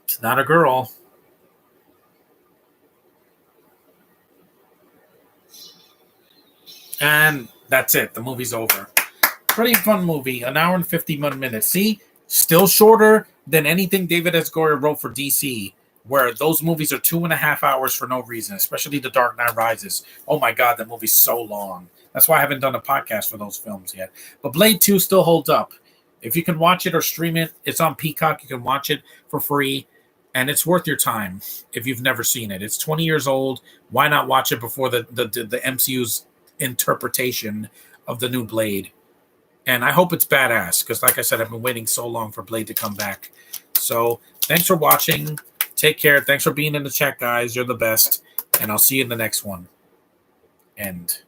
Speaker 1: It's not a girl. And that's it. The movie's over. Pretty fun movie. An hour and 51 minutes. See? Still shorter than anything David S. Goyer wrote for DC, where those movies are 2.5 hours for no reason, especially The Dark Knight Rises. Oh my God, that movie's so long. That's why I haven't done a podcast for those films yet. But Blade 2 still holds up. If you can watch it or stream it, it's on Peacock. You can watch it for free, and it's worth your time if you've never seen it. It's 20 years old. Why not watch it before the MCU's interpretation of the new Blade? And I hope it's badass because, like I said, I've been waiting so long for Blade to come back. So thanks for watching. Take care. Thanks for being in the chat, guys. You're the best. And I'll see you in the next one. End.